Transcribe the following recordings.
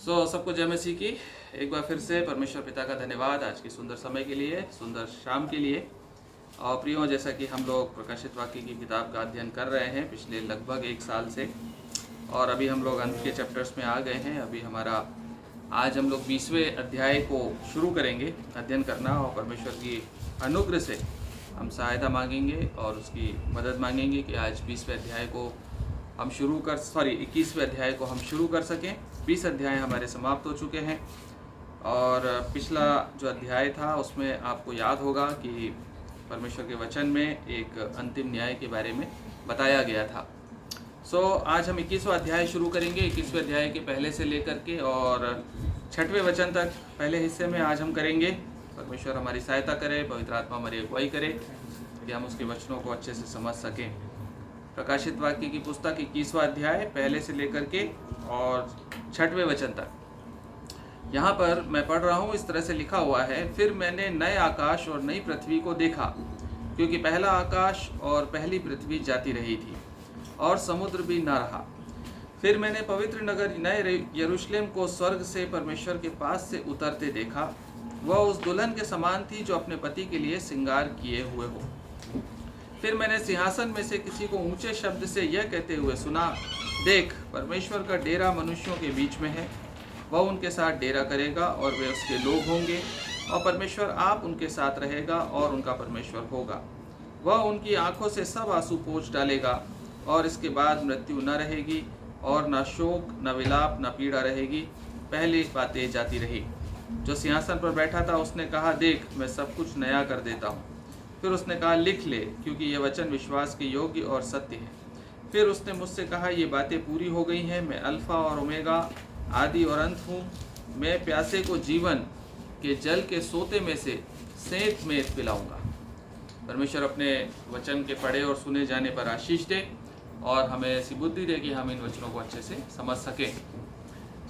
सबको जय मसीह की। एक बार फिर से परमेश्वर पिता का धन्यवाद आज के सुंदर समय के लिए, सुंदर शाम के लिए। और प्रियो, जैसा कि हम लोग प्रकाशित वाक्य की किताब का अध्ययन कर रहे हैं पिछले लगभग 1 साल से, और अभी हम लोग अंत के चैप्टर्स में आ गए हैं। अभी आज हम लोग 20वें अध्याय को शुरू करेंगे अध्ययन करना, और परमेश्वर की अनुग्रह से हम सहायता मांगेंगे और उसकी मदद मांगेंगे कि आज 20वें अध्याय को हम 21वें अध्याय को हम शुरू कर सकें। 20 अध्याय हमारे समाप्त हो चुके हैं, और पिछला जो अध्याय था उसमें आपको याद होगा कि परमेश्वर के वचन में एक अंतिम न्याय के बारे में बताया गया था। आज हम 21वां अध्याय शुरू करेंगे। 21वें अध्याय के पहले से लेकर के और 6वें वचन तक पहले हिस्से में आज हम करेंगे। परमेश्वर हमारी सहायता करे, पवित्र आत्मा हमारी अगुवाई करे कि हम उसके वचनों को अच्छे से समझ सकें। प्रकाशित वाक्य की पुस्तक 21वां अध्याय पहले से लेकर के और 6वें वचन तक। यहाँ पर मैं पढ़ रहा हूँ, इस तरह से लिखा हुआ है। फिर मैंने नए आकाश और नई पृथ्वी को देखा, क्योंकि पहला आकाश और पहली पृथ्वी जाती रही थी और समुद्र भी न रहा। फिर मैंने पवित्र नगर नए यरूशलेम को स्वर्ग से परमेश्वर के पास से उतरते देखा। वह उस दुल्हन के समान थी जो अपने पति के लिए श्रृंगार किए हुए हो। फिर मैंने सिंहासन में से किसी को ऊंचे शब्द से यह कहते हुए सुना, देख, परमेश्वर का डेरा मनुष्यों के बीच में है। वह उनके साथ डेरा करेगा और वे उसके लोग होंगे, और परमेश्वर आप उनके साथ रहेगा और उनका परमेश्वर होगा। वह उनकी आंखों से सब आंसू पोंछ डालेगा, और इसके बाद मृत्यु न रहेगी, और न शोक, न विलाप, न पीड़ा रहेगी। पहली बातें जाती रही। जो सिंहासन पर बैठा था उसने कहा, देख, मैं सब कुछ नया कर देता हूँ। फिर उसने कहा, लिख ले, क्योंकि ये वचन विश्वास के योग्य और सत्य है। फिर उसने मुझसे कहा, ये बातें पूरी हो गई हैं। मैं अल्फा और ओमेगा, आदि और अंत हूँ। मैं प्यासे को जीवन के जल के सोते में से सेंत में पिलाऊंगा। परमेश्वर अपने वचन के पढ़े और सुने जाने पर आशीष दे, और हमें ऐसी बुद्धि दे कि हम इन वचनों को अच्छे से समझ सकें।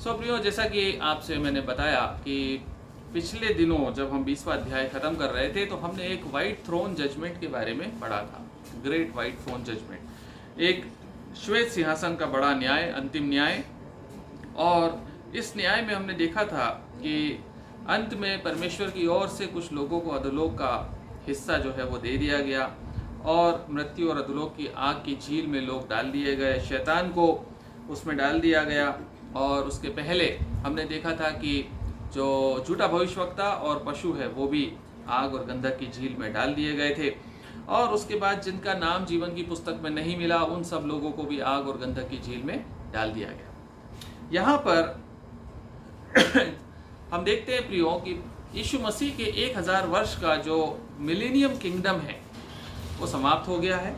प्रियो, जैसा कि आपसे मैंने बताया कि पिछले दिनों जब हम 20वां अध्याय ख़त्म कर रहे थे तो हमने एक वाइट थ्रोन जजमेंट के बारे में पढ़ा था। ग्रेट वाइट थ्रोन जजमेंट, एक श्वेत सिंहासन का बड़ा न्याय, अंतिम न्याय। और इस न्याय में हमने देखा था कि अंत में परमेश्वर की ओर से कुछ लोगों को अधोलोक का हिस्सा जो है वो दे दिया गया, और मृत्यु और अधोलोक की आग की झील में लोग डाल दिए गए। शैतान को उसमें डाल दिया गया। और उसके पहले हमने देखा था कि जो झूठा भविष्यवक्ता और पशु है वो भी आग और गंधक की झील में डाल दिए गए थे। और उसके बाद जिनका नाम जीवन की पुस्तक में नहीं मिला, उन सब लोगों को भी आग और गंधक की झील में डाल दिया गया। यहाँ पर हम देखते हैं प्रियो कि यीशु मसीह के 1000 वर्ष का जो मिलेनियम किंगडम है वो समाप्त हो गया है।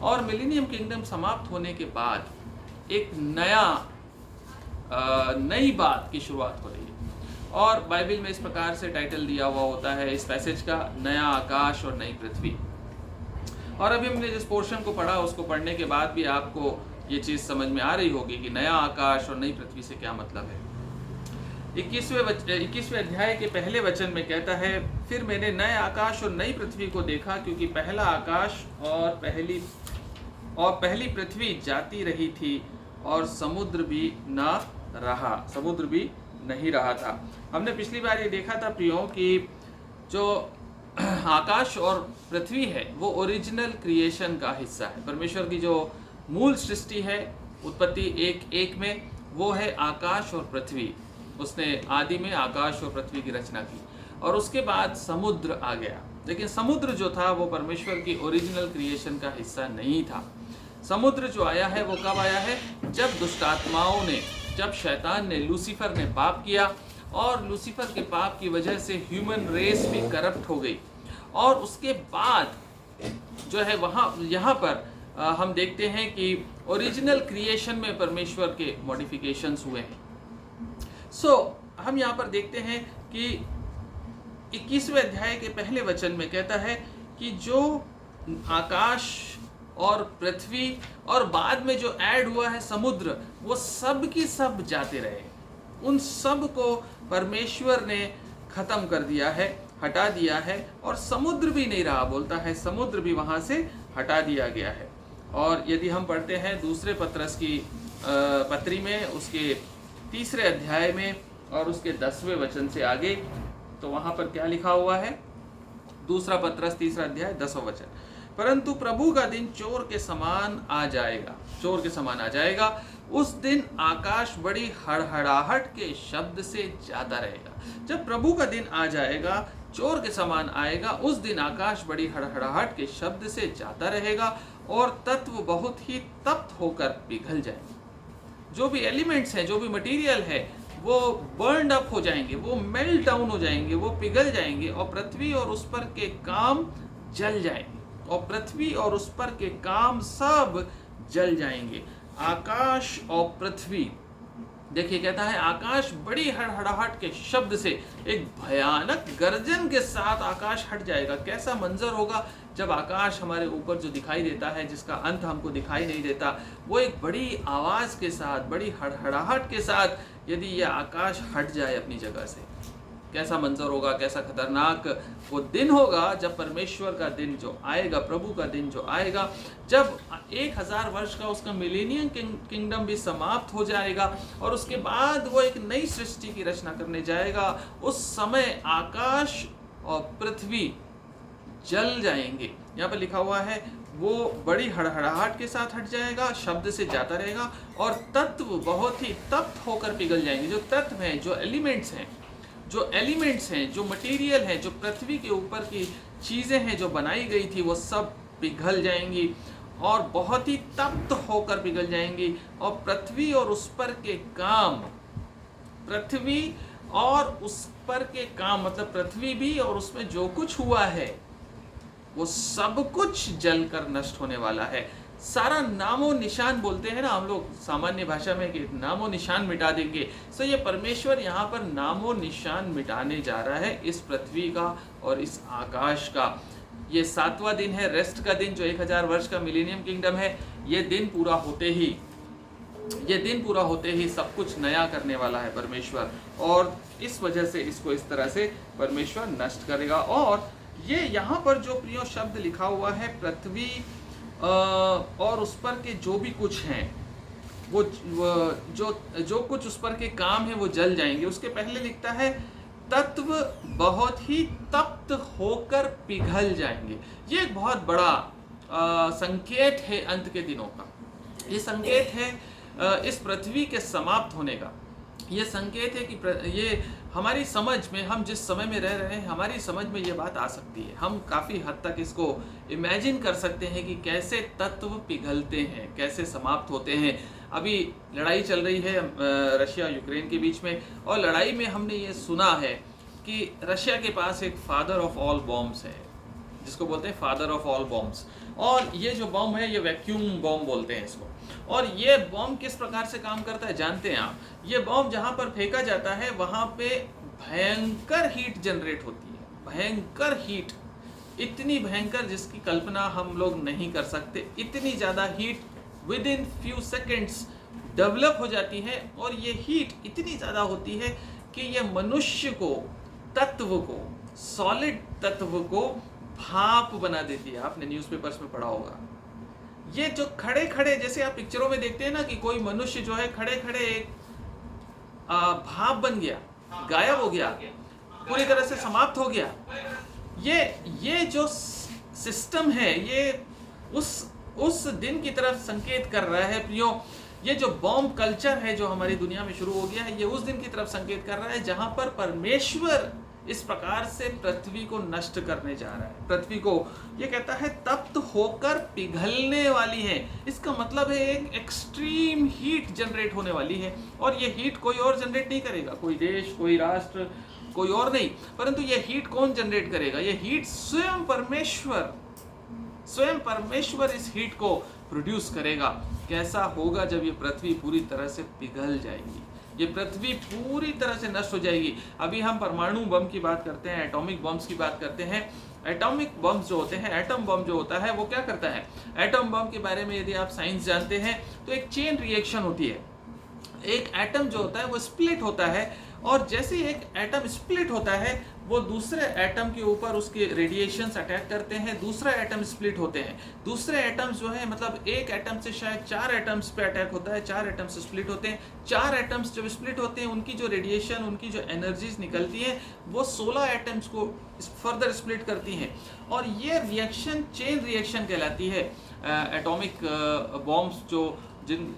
और मिलेनियम किंगडम समाप्त होने के बाद एक नई बात की शुरुआत हो रही है। और बाइबल में इस प्रकार से टाइटल दिया हुआ होता है इस पैसेज का, नया आकाश और नई पृथ्वी। और अभी हमने जिस पोर्शन को पढ़ा उसको पढ़ने के बाद भी आपको ये चीज़ समझ में आ रही होगी कि नया आकाश और नई पृथ्वी से क्या मतलब है। 21वें अध्याय के पहले वचन में कहता है, फिर मैंने नए आकाश और नई पृथ्वी को देखा, क्योंकि पहला आकाश और पहली पृथ्वी जाती रही थी और समुद्र भी नहीं रहा था। हमने पिछली बार ये देखा था प्रियो कि जो आकाश और पृथ्वी है वो ओरिजिनल क्रिएशन का हिस्सा है। परमेश्वर की जो मूल सृष्टि है उत्पत्ति 1:1 में, वो है आकाश और पृथ्वी। उसने आदि में आकाश और पृथ्वी की रचना की, और उसके बाद समुद्र आ गया। लेकिन समुद्र जो था वो परमेश्वर की ओरिजिनल क्रिएशन का हिस्सा नहीं था। समुद्र जो आया है वो कब आया है? जब दुष्टात्माओं ने, जब शैतान ने, लूसीफर ने पाप किया, और लूसीफर के पाप की वजह से ह्यूमन रेस भी करप्ट हो गई। और उसके बाद जो है यहाँ पर हम देखते हैं कि ओरिजिनल क्रिएशन में परमेश्वर के मॉडिफिकेशंस हुए हैं। हम यहाँ पर देखते हैं कि 21वें अध्याय के पहले वचन में कहता है कि जो आकाश और पृथ्वी और बाद में जो ऐड हुआ है समुद्र, वो सब की सब जाते रहे। उन सब को परमेश्वर ने खत्म कर दिया है, हटा दिया है, और समुद्र भी नहीं रहा। बोलता है समुद्र भी वहाँ से हटा दिया गया है। और यदि हम पढ़ते हैं दूसरे पत्री में उसके 3 अध्याय में और उसके 10वें वचन से आगे, तो वहां पर क्या लिखा हुआ है? 2 पत्रस 3 अध्याय 10वां वचन, परंतु प्रभु का दिन चोर के समान आ जाएगा, चोर के समान आ जाएगा। उस दिन आकाश बड़ी हड़हड़ाहट के शब्द से जाता रहेगा। जब प्रभु का दिन आ जाएगा, चोर के समान आएगा, उस दिन आकाश बड़ी हड़हड़ाहट के शब्द से जाता रहेगा और तत्व बहुत ही तप्त होकर पिघल जाएंगे। जो भी एलिमेंट्स हैं, जो भी मटेरियल है, वो बर्न अप हो जाएंगे, वो मेल्ट डाउन हो जाएंगे, वो पिघल जाएंगे और पृथ्वी और उस पर के काम जल जाएंगे, और पृथ्वी और उस पर के काम सब जल जाएंगे। आकाश और पृथ्वी, देखिए कहता है आकाश बड़ी हड़हड़ाहट के शब्द से, एक भयानक गर्जन के साथ आकाश हट जाएगा। कैसा मंजर होगा जब आकाश हमारे ऊपर जो दिखाई देता है, जिसका अंत हमको दिखाई नहीं देता, वो एक बड़ी आवाज के साथ, बड़ी हड़हड़ाहट के साथ यदि यह आकाश हट जाए अपनी जगह से, कैसा मंजर होगा, कैसा खतरनाक वो दिन होगा जब परमेश्वर का दिन जो आएगा, प्रभु का दिन जो आएगा, जब 1000 वर्ष का उसका मिलेनियम किंगडम भी समाप्त हो जाएगा और उसके बाद वो एक नई सृष्टि की रचना करने जाएगा। उस समय आकाश और पृथ्वी जल जाएंगे। यहाँ पर लिखा हुआ है वो बड़ी हड़हड़ाहट के साथ हट जाएगा, शब्द से जाता रहेगा, और तत्व बहुत ही तप्त होकर पिघल जाएंगे। जो तत्व हैं, जो एलिमेंट्स हैं, जो मटेरियल है, जो पृथ्वी के ऊपर की चीज़ें हैं जो बनाई गई थी, वो सब पिघल जाएंगी और बहुत ही तप्त होकर पिघल जाएंगी। और पृथ्वी और उस पर के काम, पृथ्वी और उस पर के काम मतलब पृथ्वी भी और उसमें जो कुछ हुआ है, वो सब कुछ जलकर नष्ट होने वाला है। सारा नामो निशान, बोलते हैं ना हम लोग सामान्य भाषा में, कि नामो निशान मिटा देंगे। सो ये परमेश्वर यहाँ पर नामो निशान मिटाने जा रहा है इस पृथ्वी का और इस आकाश का। ये 7वां दिन है, रेस्ट का दिन, जो 1000 वर्ष का मिलेनियम किंगडम है। ये दिन पूरा होते ही सब कुछ नया करने वाला है परमेश्वर, और इस वजह से इसको इस तरह से परमेश्वर नष्ट करेगा। और ये यहाँ पर जो प्रियो शब्द लिखा हुआ है, पृथ्वी और उस पर के जो भी कुछ हैं, वो जो कुछ उस पर के काम है वो जल जाएंगे। उसके पहले लिखता है तत्व बहुत ही तप्त होकर पिघल जाएंगे। ये एक बहुत बड़ा संकेत है अंत के दिनों का। ये संकेत है इस पृथ्वी के समाप्त होने का। ये संकेत है कि ये हमारी समझ में, हम जिस समय में रह रहे हैं, हमारी समझ में ये बात आ सकती है। हम काफ़ी हद तक इसको इमेजिन कर सकते हैं कि कैसे तत्व पिघलते हैं, कैसे समाप्त होते हैं। अभी लड़ाई चल रही है रशिया यूक्रेन के बीच में, और लड़ाई में हमने ये सुना है कि रशिया के पास एक फादर ऑफ ऑल बॉम्ब्स है, जिसको बोलते हैं फादर ऑफ ऑल बॉम्ब्स। और ये जो बॉम्ब है, ये वैक्यूम बॉम्ब बोलते हैं इसको। और ये बॉम्ब किस प्रकार से काम करता है जानते हैं आप? ये बॉम्ब जहाँ पर फेंका जाता है, वहाँ पे भयंकर हीट जनरेट होती है, भयंकर हीट, इतनी भयंकर जिसकी कल्पना हम लोग नहीं कर सकते। इतनी ज़्यादा heat with in few seconds develop हो जाती है, और ये हीट इतनी ज़्यादा होती है कि ये मनुष्य को, तत्व को, सॉलिड तत्व को भाप बना देती है। आपने न्यूज़पेपर्स में पढ़ा होगा, ये जो खड़े खड़े, जैसे आप पिक्चरों में देखते हैं ना कि कोई मनुष्य जो है खड़े खड़े एक भाप बन गया, गायब हो गया, पूरी तरह से समाप्त हो गया। ये जो सिस्टम है, ये उस दिन की तरफ संकेत कर रहा है प्रियो। ये जो बॉम्ब कल्चर है जो हमारी दुनिया में शुरू हो गया है, ये उस दिन की तरफ संकेत कर रहा है जहां पर परमेश्वर इस प्रकार से पृथ्वी को नष्ट करने जा रहा है। पृथ्वी को ये कहता है तप्त होकर पिघलने वाली है। इसका मतलब है एक एक्सट्रीम हीट जनरेट होने वाली है, और ये हीट कोई और जनरेट नहीं करेगा, कोई देश, कोई राष्ट्र, कोई और नहीं, परंतु ये हीट कौन जनरेट करेगा? ये हीट स्वयं परमेश्वर इस हीट को प्रोड्यूस करेगा। कैसा होगा जब ये पृथ्वी पूरी तरह से पिघल जाएगी, ये पृथ्वी पूरी तरह से नष्ट हो जाएगी। अभी हम परमाणु बम की बात करते हैं, एटॉमिक बम्स की बात करते हैं। एटॉमिक बम्स जो होते हैं, एटम बम जो होता है, वो क्या करता है? एटम बम के बारे में यदि आप साइंस जानते हैं तो एक चेन रिएक्शन होती है। एक एटम जो होता है वो स्प्लिट होता है, और जैसे ही एक एटम स्प्लिट होता है वो दूसरे एटम के ऊपर उसके रेडिएशंस अटैक करते हैं, दूसरा एटम स्प्लिट होते हैं, दूसरे एटम्स जो है मतलब एक एटम से शायद 4 एटम्स पे अटैक होता है, 4 एटम्स स्प्लिट होते हैं, 4 एटम्स जब स्प्लिट होते हैं उनकी जो रेडिएशन, उनकी जो एनर्जीज निकलती है वो 16 एटम्स को फर्दर स्प्लिट करती हैं और ये रिएक्शन चेन रिएक्शन कहलाती है। एटॉमिक बॉम्ब्स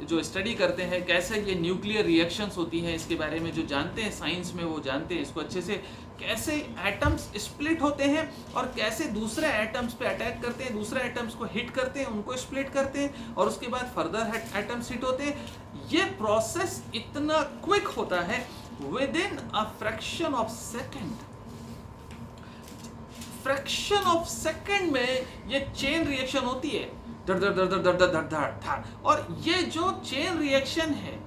जो स्टडी करते हैं कैसे ये न्यूक्लियर रिएक्शंस होती हैं, इसके बारे में जो जानते हैं साइंस में वो जानते हैं इसको अच्छे से, कैसे एटम्स स्प्लिट होते हैं और कैसे दूसरे एटम्स पे अटैक करते हैं, दूसरे एटम्स को हिट करते हैं, उनको स्प्लिट करते हैं और उसके बाद फर्दर एटम्स हिट होते हैं। ये प्रोसेस इतना क्विक होता है, with in a fraction of second में ये चेन रिएक्शन होती है, धड़ धड़ धड़ धड़ धड़ धड़ धड़। और ये जो चेन रिएक्शन है,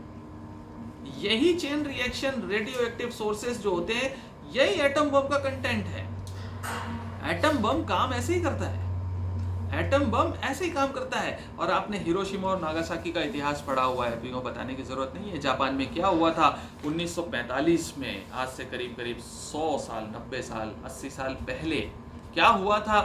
यही chain reaction radio active sources जो होते हैं, यही एटम बम का कंटेंट है। एटम बम काम ऐसे ही करता है, एटम बम ऐसे ही काम करता है। और आपने हिरोशिमा और नागासाकी का इतिहास पढ़ा हुआ है, अभी वो बताने की जरूरत नहीं है। जापान में क्या हुआ था 1945 में, आज से करीब करीब 100 साल, 90 साल, 80 साल पहले क्या हुआ था,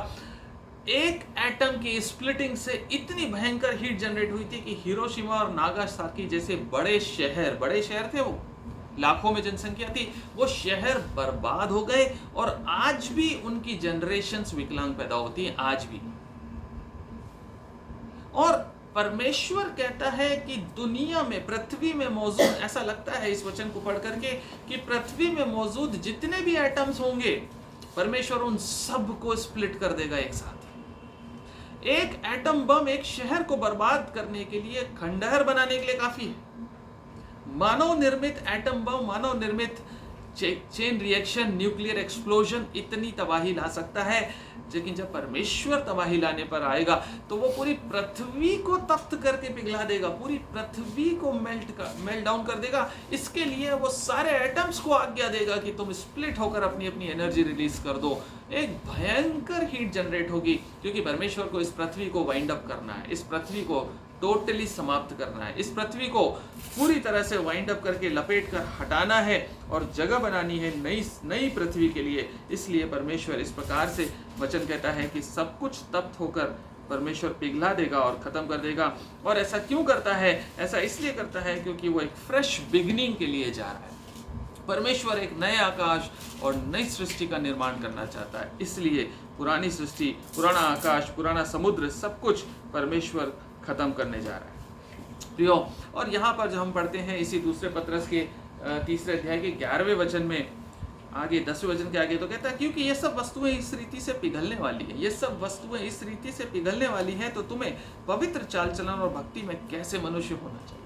एक एटम की स्प्लिटिंग से इतनी भयंकर हीट जनरेट हुई थी कि हिरोशिमा और नागासाकी जैसे बड़े शहर थे, वो लाखों में जनसंख्या थी, वो शहर बर्बाद हो गए। और आज भी उनकी जनरेशंस विकलांग पैदा होती हैं, आज भी। और परमेश्वर कहता है कि दुनिया में, पृथ्वी में मौजूद, ऐसा लगता है इस वचन को पढ़ करके कि पृथ्वी में मौजूद जितने भी एटम्स होंगे परमेश्वर उन सब को स्प्लिट कर देगा एक साथ। एक एटम बम एक शहर को बर्बाद करने के लिए, खंडहर बनाने के लिए काफी है। मानव निर्मित एटम बम, मानव निर्मित चेन रिएक्शन, न्यूक्लियर एक्सप्लोजन इतनी तबाही ला सकता है, लेकिन जब परमेश्वर तबाही लाने पर आएगा तो वो पूरी पृथ्वी को तप्त करके पिघला देगा, पूरी पृथ्वी को मेल्ट डाउन कर देगा। इसके लिए वो सारे एटम्स को आज्ञा देगा कि तुम स्प्लिट होकर अपनी अपनी एनर्जी रिलीज कर दो। एक भयंकर हीट जनरेट होगी, क्योंकि परमेश्वर को इस पृथ्वी को वाइंड अप करना है, इस पृथ्वी को टोटली समाप्त करना है, इस पृथ्वी को पूरी तरह से वाइंड अप करके लपेट कर हटाना है और जगह बनानी है नई पृथ्वी के लिए। इसलिए परमेश्वर इस प्रकार से वचन कहता है कि सब कुछ तप्त होकर परमेश्वर पिघला देगा और खत्म कर देगा। और ऐसा क्यों करता है? ऐसा इसलिए करता है क्योंकि वो एक फ्रेश बिगनिंग के लिए जा रहा है। परमेश्वर एक नए आकाश और नई सृष्टि का निर्माण करना चाहता है, इसलिए पुरानी सृष्टि, पुराना आकाश, पुराना समुद्र, सब कुछ परमेश्वर खत्म करने जा रहा है प्रियो। और यहाँ पर जो हम पढ़ते हैं इसी दूसरे पत्रस के 3 अध्याय के 11वें वचन में, आगे 10वें वचन के आगे तो कहता है, क्योंकि ये सब वस्तुएं इस रीति से पिघलने वाली है, ये सब वस्तुएं इस रीति से पिघलने वाली हैं, तो तुम्हें पवित्र चाल चलन और भक्ति में कैसे मनुष्य होना चाहिए।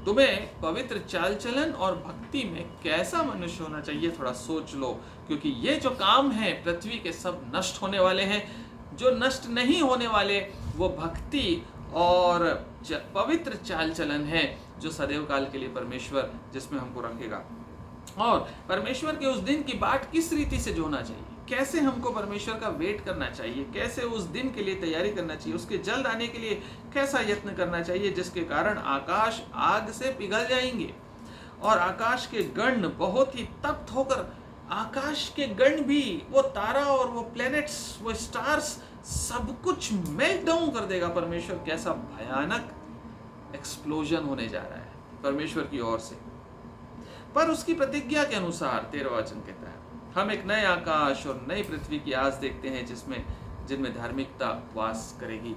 तुम्हें पवित्र चाल चलन और भक्ति में कैसा मनुष्य होना चाहिए, थोड़ा सोच लो। क्योंकि ये जो काम है पृथ्वी के सब नष्ट होने वाले हैं, जो नष्ट नहीं होने वाले वो भक्ति और पवित्र चाल चलन है, जो सदैव काल के लिए परमेश्वर जिसमें हमको रखेगा। और परमेश्वर के उस दिन की बाट किस रीति से जोना चाहिए, कैसे हमको परमेश्वर का वेट करना चाहिए, कैसे उस दिन के लिए तैयारी करना चाहिए, उसके जल्द आने के लिए कैसा यत्न करना चाहिए, जिसके कारण आकाश आग से पिघल जाएंगे और आकाश के गण बहुत ही तप्त होकर, आकाश के गण भी, वो तारा और वो प्लैनेट्स, वो स्टार्स, सब कुछ मेल्ट डाउन कर देगा। परमेश्वर कैसा भयानक एक्सप्लोजन होने जा रहा है परमेश्वर की ओर से। पर उसकी प्रतिज्ञा के अनुसार 13वां वचन कहता है, हम एक नए आकाश और नई पृथ्वी की आस देखते हैं जिनमें धार्मिकता वास करेगी।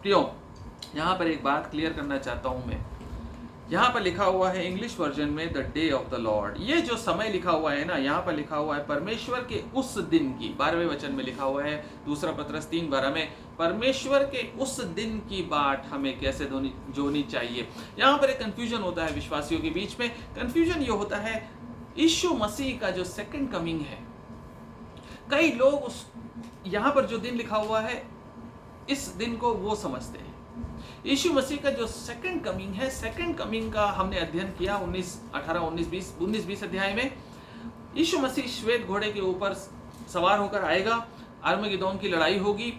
प्रियो, यहाँ पर एक बात क्लियर करना चाहता हूँ मैं। यहाँ पर लिखा हुआ है इंग्लिश वर्जन में the day of the Lord. ये जो समय लिखा हुआ है ना, यहाँ पर लिखा हुआ है परमेश्वर के उस दिन की। 12वें वचन में लिखा हुआ है, दूसरा पत्रस 3:12 में, परमेश्वर के उस दिन की बाट हमें कैसे जोनी चाहिए। यहाँ पर एक कंफ्यूजन होता है विश्वासियों के बीच में। कंफ्यूजन ये होता है यीशु मसीह का जो सेकंड कमिंग है। कई लोग उस यहाँ पर जो दिन लिखा हुआ है इस दिन को वो समझते हैं। यीशु मसीह का जो सेकंड कमिंग है, सेकंड कमिंग का हमने अध्ययन किया 19 अध्याय में। यीशु मसीह श्वेत घोड़े के ऊपर सवार होकर आएगा, आर्मगेदोन की लड़ाई होगी,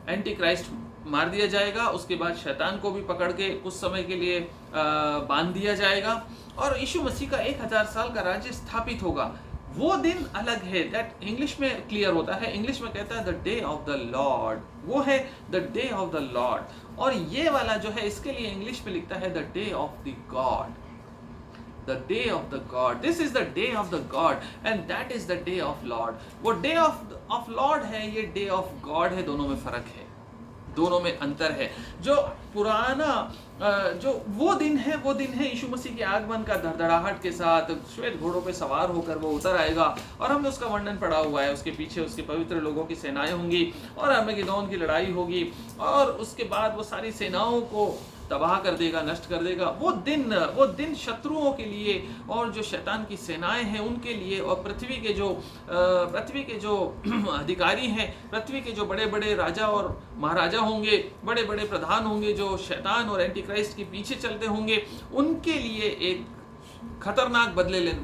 एंटी क्राइस्ट मार दिया जाएगा, उसके बाद शैतान को भी पकड़ के कुछ समय के लिए बांध दिया जाएगा और यीशु मसीह का 1000 साल का राज्य स्थापित होगा। वो दिन अलग है, दैट इंग्लिश में क्लियर होता है, इंग्लिश में कहता है the day of the Lord, वो है the day of the Lord. और ये वाला जो है इसके लिए इंग्लिश में लिखता है the day of the God, the day of the God, this is the day of the God and that is the day of Lord। वो day of Lord है, ये day of God है, दोनों में फर्क है, दोनों में अंतर है। जो पुराना जो वो दिन है यीशु मसीह के आगमन का, धड़धड़ाहट के साथ श्वेत घोड़ों पे सवार होकर वो उतर आएगा, और हमने उसका वर्णन पढ़ा हुआ है। उसके पीछे उसके पवित्र लोगों की सेनाएं होंगी और अर्मगेदोन की लड़ाई होगी, और उसके बाद वो सारी सेनाओं को तबाह कर देगा, नष्ट कर देगा। वो दिन शत्रुओं के लिए और जो शैतान की सेनाएं हैं उनके लिए, और पृथ्वी के जो अधिकारी हैं, पृथ्वी के जो बड़े बड़े राजा और महाराजा होंगे, बड़े बड़े प्रधान होंगे जो शैतान और एंटी क्राइस्ट के पीछे चलते होंगे, उनके लिए एक खतरनाक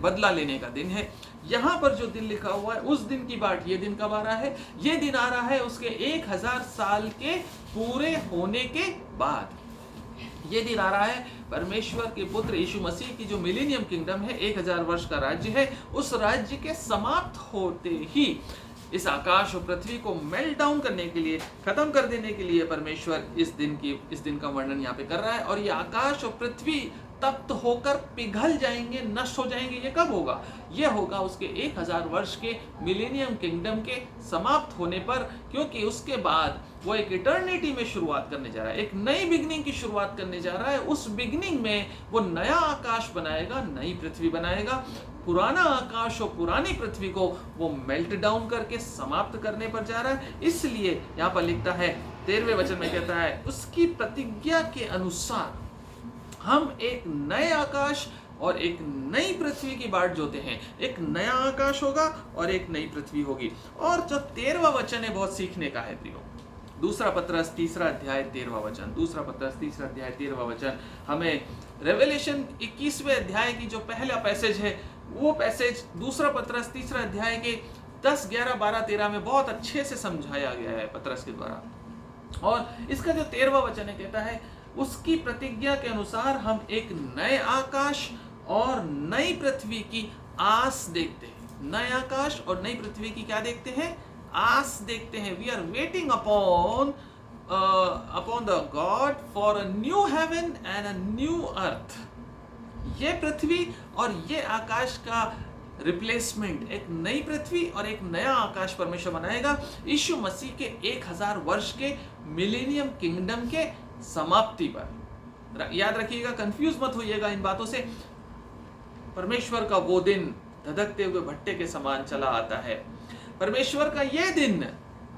बदला लेने का दिन है। यहाँ पर जो दिन लिखा हुआ है उस दिन की बात, ये दिन कब आ रहा है? ये दिन आ रहा है उसके 1000 साल के पूरे होने के बाद। ये दिन आ रहा है परमेश्वर के पुत्र यीशु मसीह की जो मिलेनियम किंगडम है, 1000 वर्ष का राज्य है, उस राज्य के समाप्त होते ही इस आकाश और पृथ्वी को मेल्ट डाउन करने के लिए, खत्म कर देने के लिए परमेश्वर इस दिन का वर्णन यहाँ पे कर रहा है। और ये आकाश और पृथ्वी तप्त होकर पिघल जाएंगे, नष्ट हो जाएंगे। ये कब होगा? ये होगा उसके 1000 वर्ष के मिलेनियम किंगडम के समाप्त होने पर, क्योंकि उसके बाद वो एक इटर्निटी में शुरुआत करने जा रहा है, एक नई बिगनिंग की शुरुआत करने जा रहा है। उस बिगनिंग में वो नया आकाश बनाएगा, नई पृथ्वी बनाएगा। पुराना आकाश और पुरानी पृथ्वी को वो मेल्ट डाउन करके समाप्त करने पर जा रहा है। इसलिए यहाँ पर लिखता है 13वें वचन में कहता है, उसकी प्रतिज्ञा के अनुसार हम एक नए आकाश और एक नई पृथ्वी की बाट जोते हैं। एक नया आकाश होगा और एक नई पृथ्वी होगी। और जो 13वां वचन है बहुत सीखने का है प्रियो। दूसरा पत्रस 3 अध्याय 13वां वचन, दूसरा पत्रस 3 अध्याय 13वां वचन हमें रेवलेशन 21वें अध्याय की जो पहला पैसेज है, वो पैसेज दूसरा पत्रस 3 अध्याय के 10, 11, 12, 13 में बहुत अच्छे से समझाया गया है पत्रस के द्वारा। और इसका जो 13वां वचन है कहता है, उसकी प्रतिज्ञा के अनुसार हम एक नए आकाश और नई पृथ्वी की आस देखते हैं। नए आकाश और नई पृथ्वी की क्या देखते हैं? आस देखते हैं। We are waiting upon the God for a new heaven and a new earth. ये पृथ्वी और ये आकाश का रिप्लेसमेंट, एक नई पृथ्वी और एक नया आकाश परमेश्वर बनाएगा यीशु मसीह के 1000 वर्ष के मिलेनियम किंगडम के समाप्ति पर। याद रखिएगा, कंफ्यूज मत होइएगा इन बातों से। परमेश्वर का वो दिन धधकते हुए भट्टे के समान चला आता है। परमेश्वर का ये दिन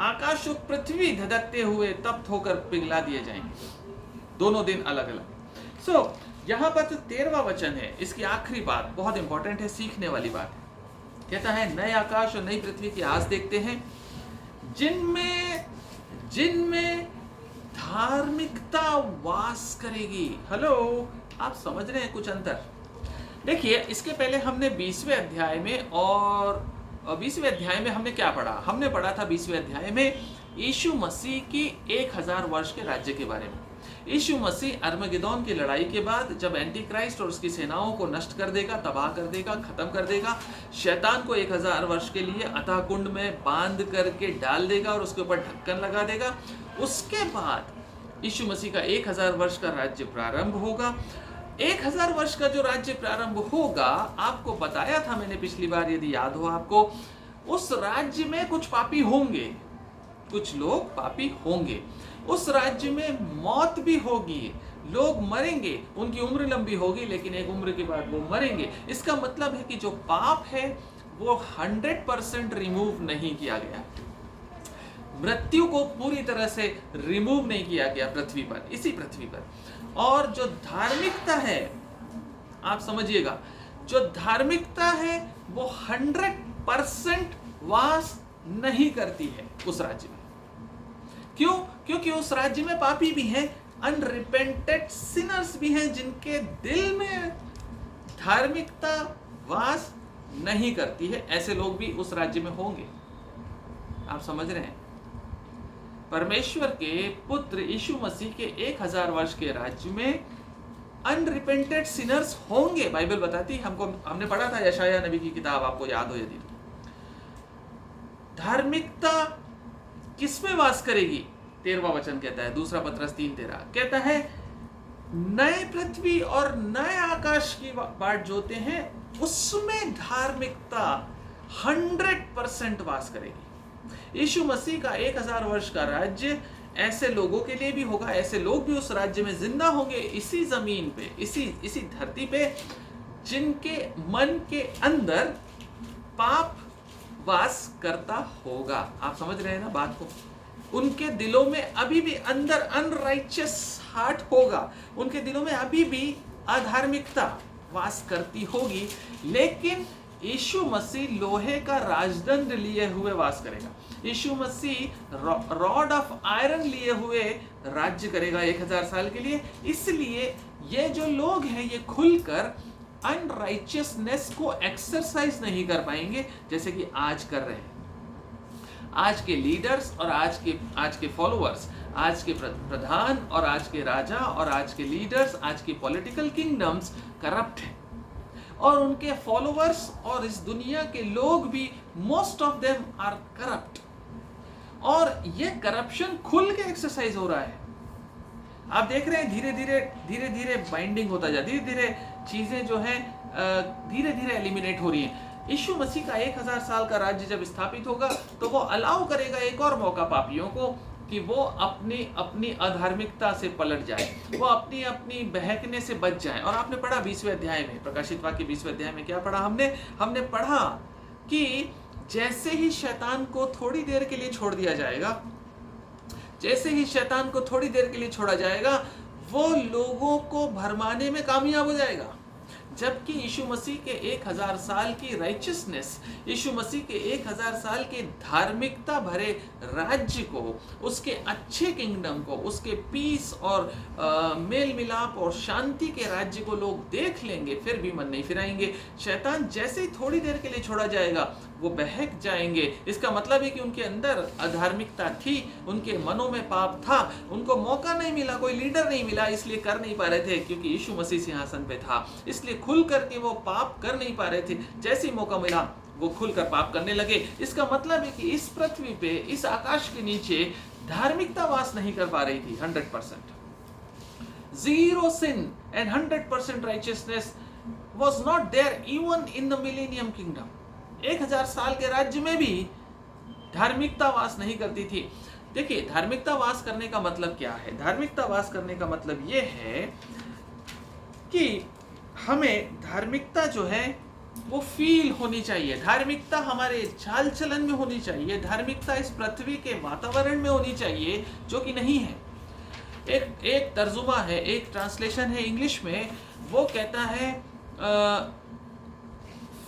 आकाश और पृथ्वी धधकते हुए तप्त होकर पिघला दिए जाएंगे। दोनों दिन अलग अलग। यहाँ पर जो 13वां वचन है, इसकी आखिरी बात बहुत इंपॉर्टेंट है, सीखने वाली बात है। कहता है नए आकाश और नई पृथ्वी की आस देखते हैं जिनमें धार्मिकता वास करेगी। हेलो, आप समझ रहे हैं कुछ अंतर? देखिए, इसके पहले हमने 20वें अध्याय में और 20वें अध्याय में हमने क्या पढ़ा? हमने पढ़ा था 20वें अध्याय में यीशु मसीह की 1000 वर्ष के राज्य के बारे में। यीशु मसीह अर्मगेदोन की लड़ाई के बाद जब एंटी क्राइस्ट और उसकी सेनाओं को नष्ट कर देगा, तबाह कर देगा, खत्म कर देगा, शैतान को 1000 वर्ष के लिए अथाह कुंड में बांध करके डाल देगा और उसके ऊपर ढक्कन लगा देगा। उसके बाद यीशु मसीह का 1000 वर्ष का राज्य प्रारंभ होगा। 1000 वर्ष का जो राज्य प्रारंभ होगा, आपको बताया था मैंने पिछली बार, यदि याद हो आपको, उस राज्य में कुछ पापी होंगे, कुछ लोग पापी होंगे। उस राज्य में मौत भी होगी, लोग मरेंगे, उनकी उम्र लंबी होगी, लेकिन एक उम्र के बाद वो मरेंगे। इसका मतलब है कि जो पाप है वो 100% रिमूव नहीं किया गया। मृत्यु को पूरी तरह से रिमूव नहीं किया गया पृथ्वी पर, इसी पृथ्वी पर। और जो धार्मिकता है, आप समझिएगा, जो धार्मिकता है वो 100% वास नहीं करती है उस राज्य में। क्यों? क्योंकि उस राज्य में पापी भी हैं, अनरिपेंटेड सिनर्स भी हैं, जिनके दिल में धार्मिकता वास नहीं करती है। ऐसे लोग भी उस राज्य में होंगे। आप समझ रहे हैं? परमेश्वर के पुत्र यीशु मसीह के 1000 वर्ष के राज्य में अनरिपेंटेड सिनर्स होंगे, बाइबल बताती है हमको, हमने पढ़ा था यशाया नबी की किताब, आपको याद हो यदि तो। धार्मिकता किसमें वास करेगी? 13वां वचन कहता है, दूसरा पत्रस 3:13 कहता है, नए पृथ्वी और नए आकाश की बाट जोते हैं, उसमें धार्मिकता 100% वास करेगी। यीशु मसीह का 1000 वर्ष का राज्य ऐसे लोगों के लिए भी होगा, ऐसे लोग भी उस राज्य में जिंदा होंगे, इसी जमीन पे, इसी धरती पे, जिनके मन के अंदर पाप वास करता होगा। आप समझ रहे हैं ना बात को? उनके दिलों में अभी भी अंदर अनराइचियस हार्ट होगा, उनके दिलों में अभी भी अधार्मिकता वास करती होगी, लेकिन यीशु मसीह लोहे का राजदंड लिए हुए वास करेगा। यीशु मसीह रॉड ऑफ आयरन लिए हुए राज्य करेगा 1000 साल के लिए। इसलिए ये जो लोग हैं ये खुलकर अनराइचियसनेस को एक्सरसाइज नहीं कर पाएंगे जैसे कि आज कर रहे हैं। आज के लीडर्स और आज के फॉलोअर्स, आज के प्रधान और आज के राजा और आज के लीडर्स, आज के पॉलिटिकल किंगडम्स करप्ट हैं, और उनके फॉलोअर्स और इस दुनिया के लोग भी, most of them are corrupt, और ये करप्शन खुल के एक्सरसाइज हो रहा है। आप देख रहे हैं धीरे धीरे बाइंडिंग होता जा, धीरे धीरे चीजें जो है धीरे धीरे एलिमिनेट हो रही हैं। यीशु मसीह का 1000 साल का राज्य जब स्थापित होगा तो वो अलाउ करेगा एक और मौका पापियों को कि वो अपनी अधार्मिकता से पलट जाए, वो अपनी बहकने से बच जाए। और आपने पढ़ा 20वें अध्याय में, प्रकाशित वाक्य 20वें अध्याय में क्या पढ़ा हमने पढ़ा कि जैसे ही शैतान को थोड़ी देर के लिए छोड़ दिया जाएगा, जैसे ही शैतान को थोड़ी देर के लिए छोड़ा जाएगा, वो लोगों को भरमाने में कामयाब हो जाएगा। जबकि यीशु मसीह के 1000 साल की राइचियसनेस, यीशु मसीह के 1000 साल के धार्मिकता भरे राज्य को, उसके अच्छे किंगडम को, उसके पीस और मेल मिलाप और शांति के राज्य को लोग देख लेंगे, फिर भी मन नहीं फिराएंगे। शैतान जैसे ही थोड़ी देर के लिए छोड़ा जाएगा वो बहक जाएंगे। इसका मतलब है कि उनके अंदर अधार्मिकता थी, उनके मनों में पाप था, उनको मौका नहीं मिला, कोई लीडर नहीं मिला, इसलिए कर नहीं पा रहे थे, क्योंकि यीशु मसीह सिंहासन पे था, इसलिए खुल करके वो पाप कर नहीं पा रहे थे। जैसे ही मौका मिला वो खुलकर पाप करने लगे। इसका मतलब है कि इस पृथ्वी पे, इस आकाश के नीचे धार्मिकता वास नहीं कर पा रही थी 100%। Zero sin and 100% righteousness was not there even in the millennium kingdom। 1000 साल के राज्य में भी धार्मिकता वास नहीं करती थी। देखिए, धार्मिकता वास करने का मतलब क्या है? धार्मिकता वास करने का मतलब ये है कि हमें धार्मिकता जो है वो फील होनी चाहिए, धार्मिकता हमारे चाल चलन में होनी चाहिए, धार्मिकता इस पृथ्वी के वातावरण में होनी चाहिए, जो कि नहीं है। एक तर्जुमा है, एक ट्रांसलेशन है इंग्लिश में, वो कहता है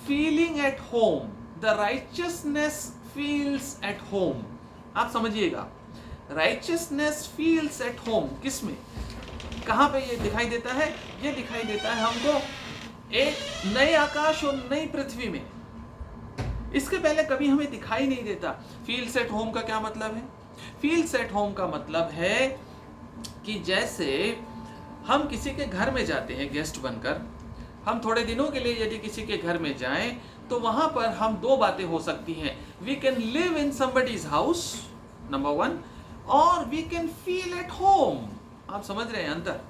feeling at home, the righteousness feels eight home. आप समझिएगा, राइचियसनेस फील्स एट होम किसमें, कहां पे ये दिखाई देता है? ये दिखाई देता है हमको एक नए आकाश और नई पृथ्वी में। इसके पहले कभी हमें दिखाई नहीं देता। फील्स एट होम का क्या मतलब है? फील्स एट होम का मतलब है कि जैसे हम किसी के घर में जाते हैं गेस्ट बनकर, हम थोड़े दिनों के लिए यदि किसी के घर में जाएं तो वहां पर हम दो बातें हो सकती हैं। We can live in somebody's house, number 1, और we can feel at home. आप समझ रहे हैं अंतर?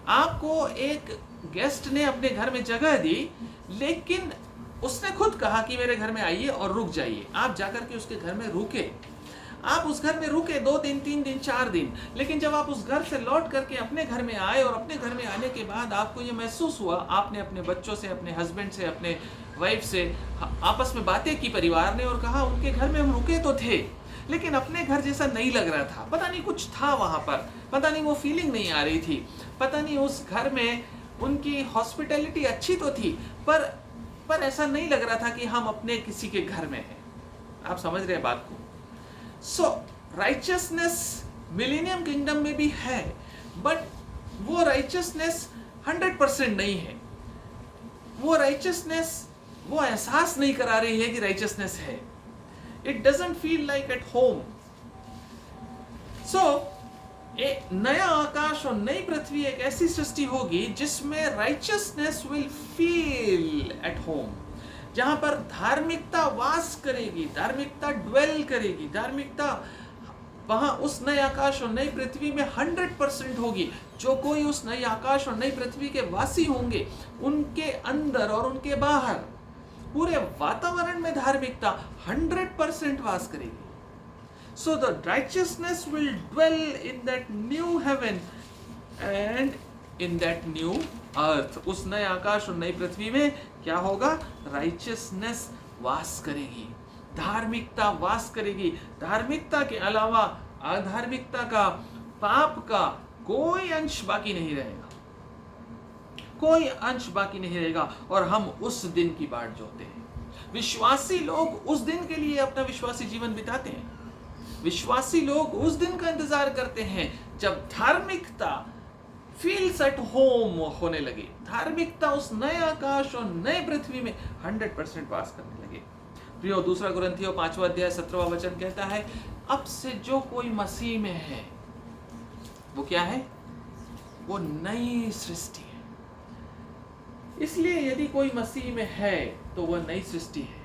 आपको एक गेस्ट ने अपने घर में जगह दी, लेकिन उसने खुद कहा कि मेरे घर में आइए और रुक जाइए। आप जाकर के उसके घर में रुके, आप उस घर में रुके 2 दिन, 3 दिन, 4 दिन, लेकिन जब आप उस घर से लौट करके अपने घर में आए और अपने घर में आने के बाद आपको ये महसूस हुआ, आपने अपने बच्चों से, अपने हस्बैंड से, अपने वाइफ से आपस में बातें की परिवार ने, और कहा उनके घर में हम रुके तो थे, लेकिन अपने घर जैसा नहीं लग रहा था। पता नहीं कुछ था वहाँ पर, पता नहीं वो फीलिंग नहीं आ रही थी, पता नहीं उस घर में उनकी हॉस्पिटैलिटी अच्छी तो थी, पर ऐसा नहीं लग रहा था कि हम अपने किसी के घर में हैं। आप समझ रहे हैं बात को? सो राइचियसनेस मिलेनियम किंगडम में भी है, बट वो राइचियसनेस 100% नहीं है। वो राइचियसनेस, वो एहसास नहीं करा रही है कि राइचियसनेस है। It doesn't feel like at home. So नया आकाश और नई पृथ्वी एक ऐसी सृष्टि होगी जिसमें righteousness will feel at home, जहां पर धार्मिकता वास करेगी, धार्मिकता ड्वेल करेगी, धार्मिकता वहां उस नए आकाश और नई पृथ्वी में 100% होगी। जो कोई उस नए आकाश और नई पृथ्वी के वासी होंगे, उनके अंदर और उनके बाहर पूरे वातावरण में धार्मिकता 100% वास करेगी। So the righteousness will dwell in that new heaven and in that new earth. उस नए आकाश और नई पृथ्वी में क्या होगा? राइचियसनेस वास करेगी, धार्मिकता वास करेगी। धार्मिकता के अलावा अधार्मिकता का, पाप का कोई अंश बाकी नहीं रहेगा, कोई अंश बाकी नहीं रहेगा। और हम उस दिन की बाट जोते हैं। विश्वासी लोग उस दिन के लिए अपना विश्वासी जीवन बिताते हैं। विश्वासी लोग उस दिन का इंतजार करते हैं जब धार्मिकता फील्स एट होम होने लगे, धार्मिकता उस नए आकाश और नए पृथ्वी में 100% पास करने लगे। प्रियो, 2 कुरिन्थियों 5वां अध्याय 17वां वचन कहता है, अब से जो कोई मसीह में है वो क्या है? वो नई सृष्टि है। इसलिए यदि कोई मसीह में है तो वह नई सृष्टि है।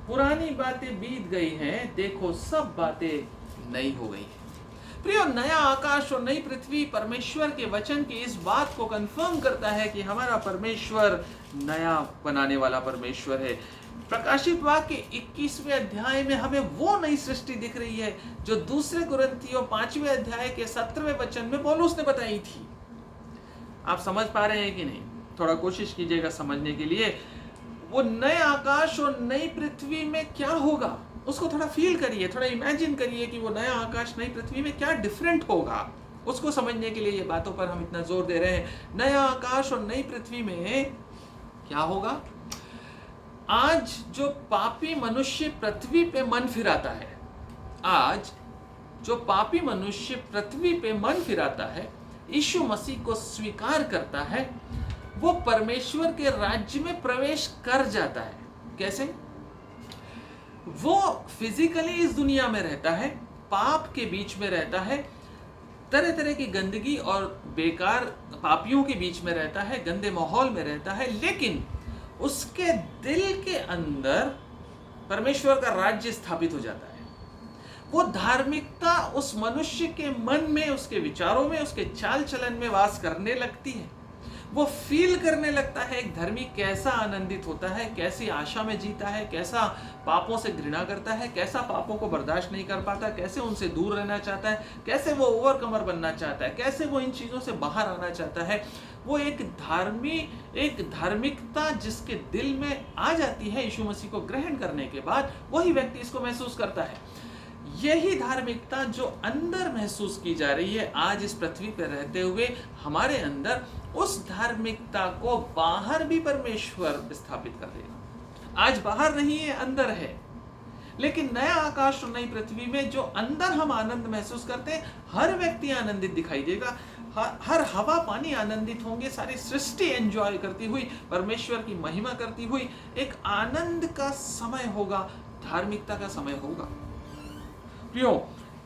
पुरानी बातें बीत गई हैं, देखो सब बातें नई हो गई हैं। प्रियो, नया आकाश और नई पृथ्वी परमेश्वर के वचन की इस बात को कंफर्म करता है कि हमारा परमेश्वर नया बनाने वाला परमेश्वर है। प्रकाशित वाक्य 21वें अध्याय में हमें वो नई सृष्टि दिख रही है जो 2 कुरिन्थियों 5वें अध्याय के 17वें वचन में पौलुस ने बताई थी। आप समझ पा रहे हैं कि नहीं? थोड़ा कोशिश कीजिएगा समझने के लिए। वो नए आकाश और नई पृथ्वी में क्या होगा, उसको थोड़ा फील करिए, थोड़ा इमेजिन करिए कि वो नया आकाश नई पृथ्वी में क्या डिफरेंट होगा। उसको समझने के लिए ये बातों पर हम इतना जोर दे रहे हैं। नया आकाश और नई पृथ्वी में क्या होगा? आज जो पापी मनुष्य पृथ्वी पे मन फिराता है, आज जो पापी मनुष्य पृथ्वी पे मन फिराता है, यीशु मसीह को स्वीकार करता है, वो परमेश्वर के राज्य में प्रवेश कर जाता है। कैसे? वो फिजिकली इस दुनिया में रहता है, पाप के बीच में रहता है, तरह तरह की गंदगी और बेकार पापियों के बीच में रहता है, गंदे माहौल में रहता है, लेकिन उसके दिल के अंदर परमेश्वर का राज्य स्थापित हो जाता है। वो धार्मिकता उस मनुष्य के मन में, उसके विचारों में, उसके चाल चलन में वास करने लगती है। वो फील करने लगता है एक धर्मी कैसा आनंदित होता है, कैसी आशा में जीता है, कैसा पापों से घृणा करता है, कैसा पापों को बर्दाश्त नहीं कर पाता, कैसे उनसे दूर रहना चाहता है, कैसे वो ओवरकमर बनना चाहता है, कैसे वो इन चीज़ों से बाहर आना चाहता है। वो एक धार्मिकता जिसके दिल में आ जाती है यीशु मसीह को ग्रहण करने के बाद, वही व्यक्ति इसको महसूस करता है। यही धार्मिकता जो अंदर महसूस की जा रही है आज इस पृथ्वी पर रहते हुए हमारे अंदर, उस धार्मिकता को बाहर भी परमेश्वर स्थापित कर देगा। आज बाहर नहीं है, अंदर है। लेकिन नया आकाश और नई पृथ्वी में जो अंदर हम आनंद महसूस करते हैं, हर व्यक्ति आनंदित दिखाई देगा, हर हवा पानी आनंदित होंगे, सारी सृष्टि एंजॉय करती हुई, परमेश्वर की महिमा करती हुई एक आनंद का समय होगा, धार्मिकता का समय होगा। प्रियो,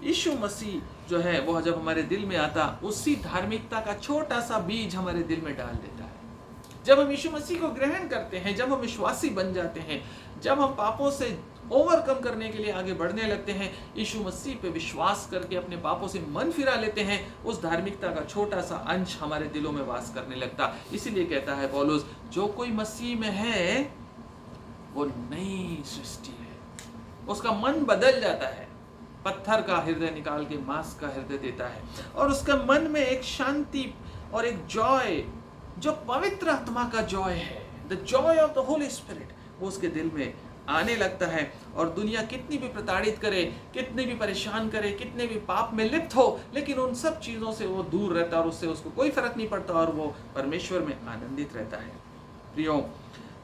यीशु मसीह जो है वो जब हमारे दिल में आता, उसी धार्मिकता का छोटा सा बीज हमारे दिल में डाल देता है। जब हम यीशु मसीह को ग्रहण करते हैं, जब हम विश्वासी बन जाते हैं, जब हम पापों से ओवरकम करने के लिए आगे बढ़ने लगते हैं, यीशु मसीह पे विश्वास करके अपने पापों से मन फिरा लेते हैं, उस धार्मिकता का छोटा सा अंश हमारे दिलों में वास करने लगता। इसीलिए कहता है पौलुस, जो कोई मसीह में है वो नई सृष्टि है। उसका मन बदल जाता है, पत्थर का हृदय निकाल के मांस का हृदय देता है, और उसके मन में एक शांति और एक जॉय, जो पवित्र आत्मा का जॉय है, the Joy of the Holi spirit, वो उसके दिल में आने लगता है। और दुनिया कितनी भी प्रताड़ित करे, कितनी भी परेशान करे, कितने भी पाप में लिप्त हो, लेकिन उन सब चीज़ों से वो दूर रहता है और उससे उसको कोई फर्क नहीं पड़ता और वो परमेश्वर में आनंदित रहता है। प्रियो,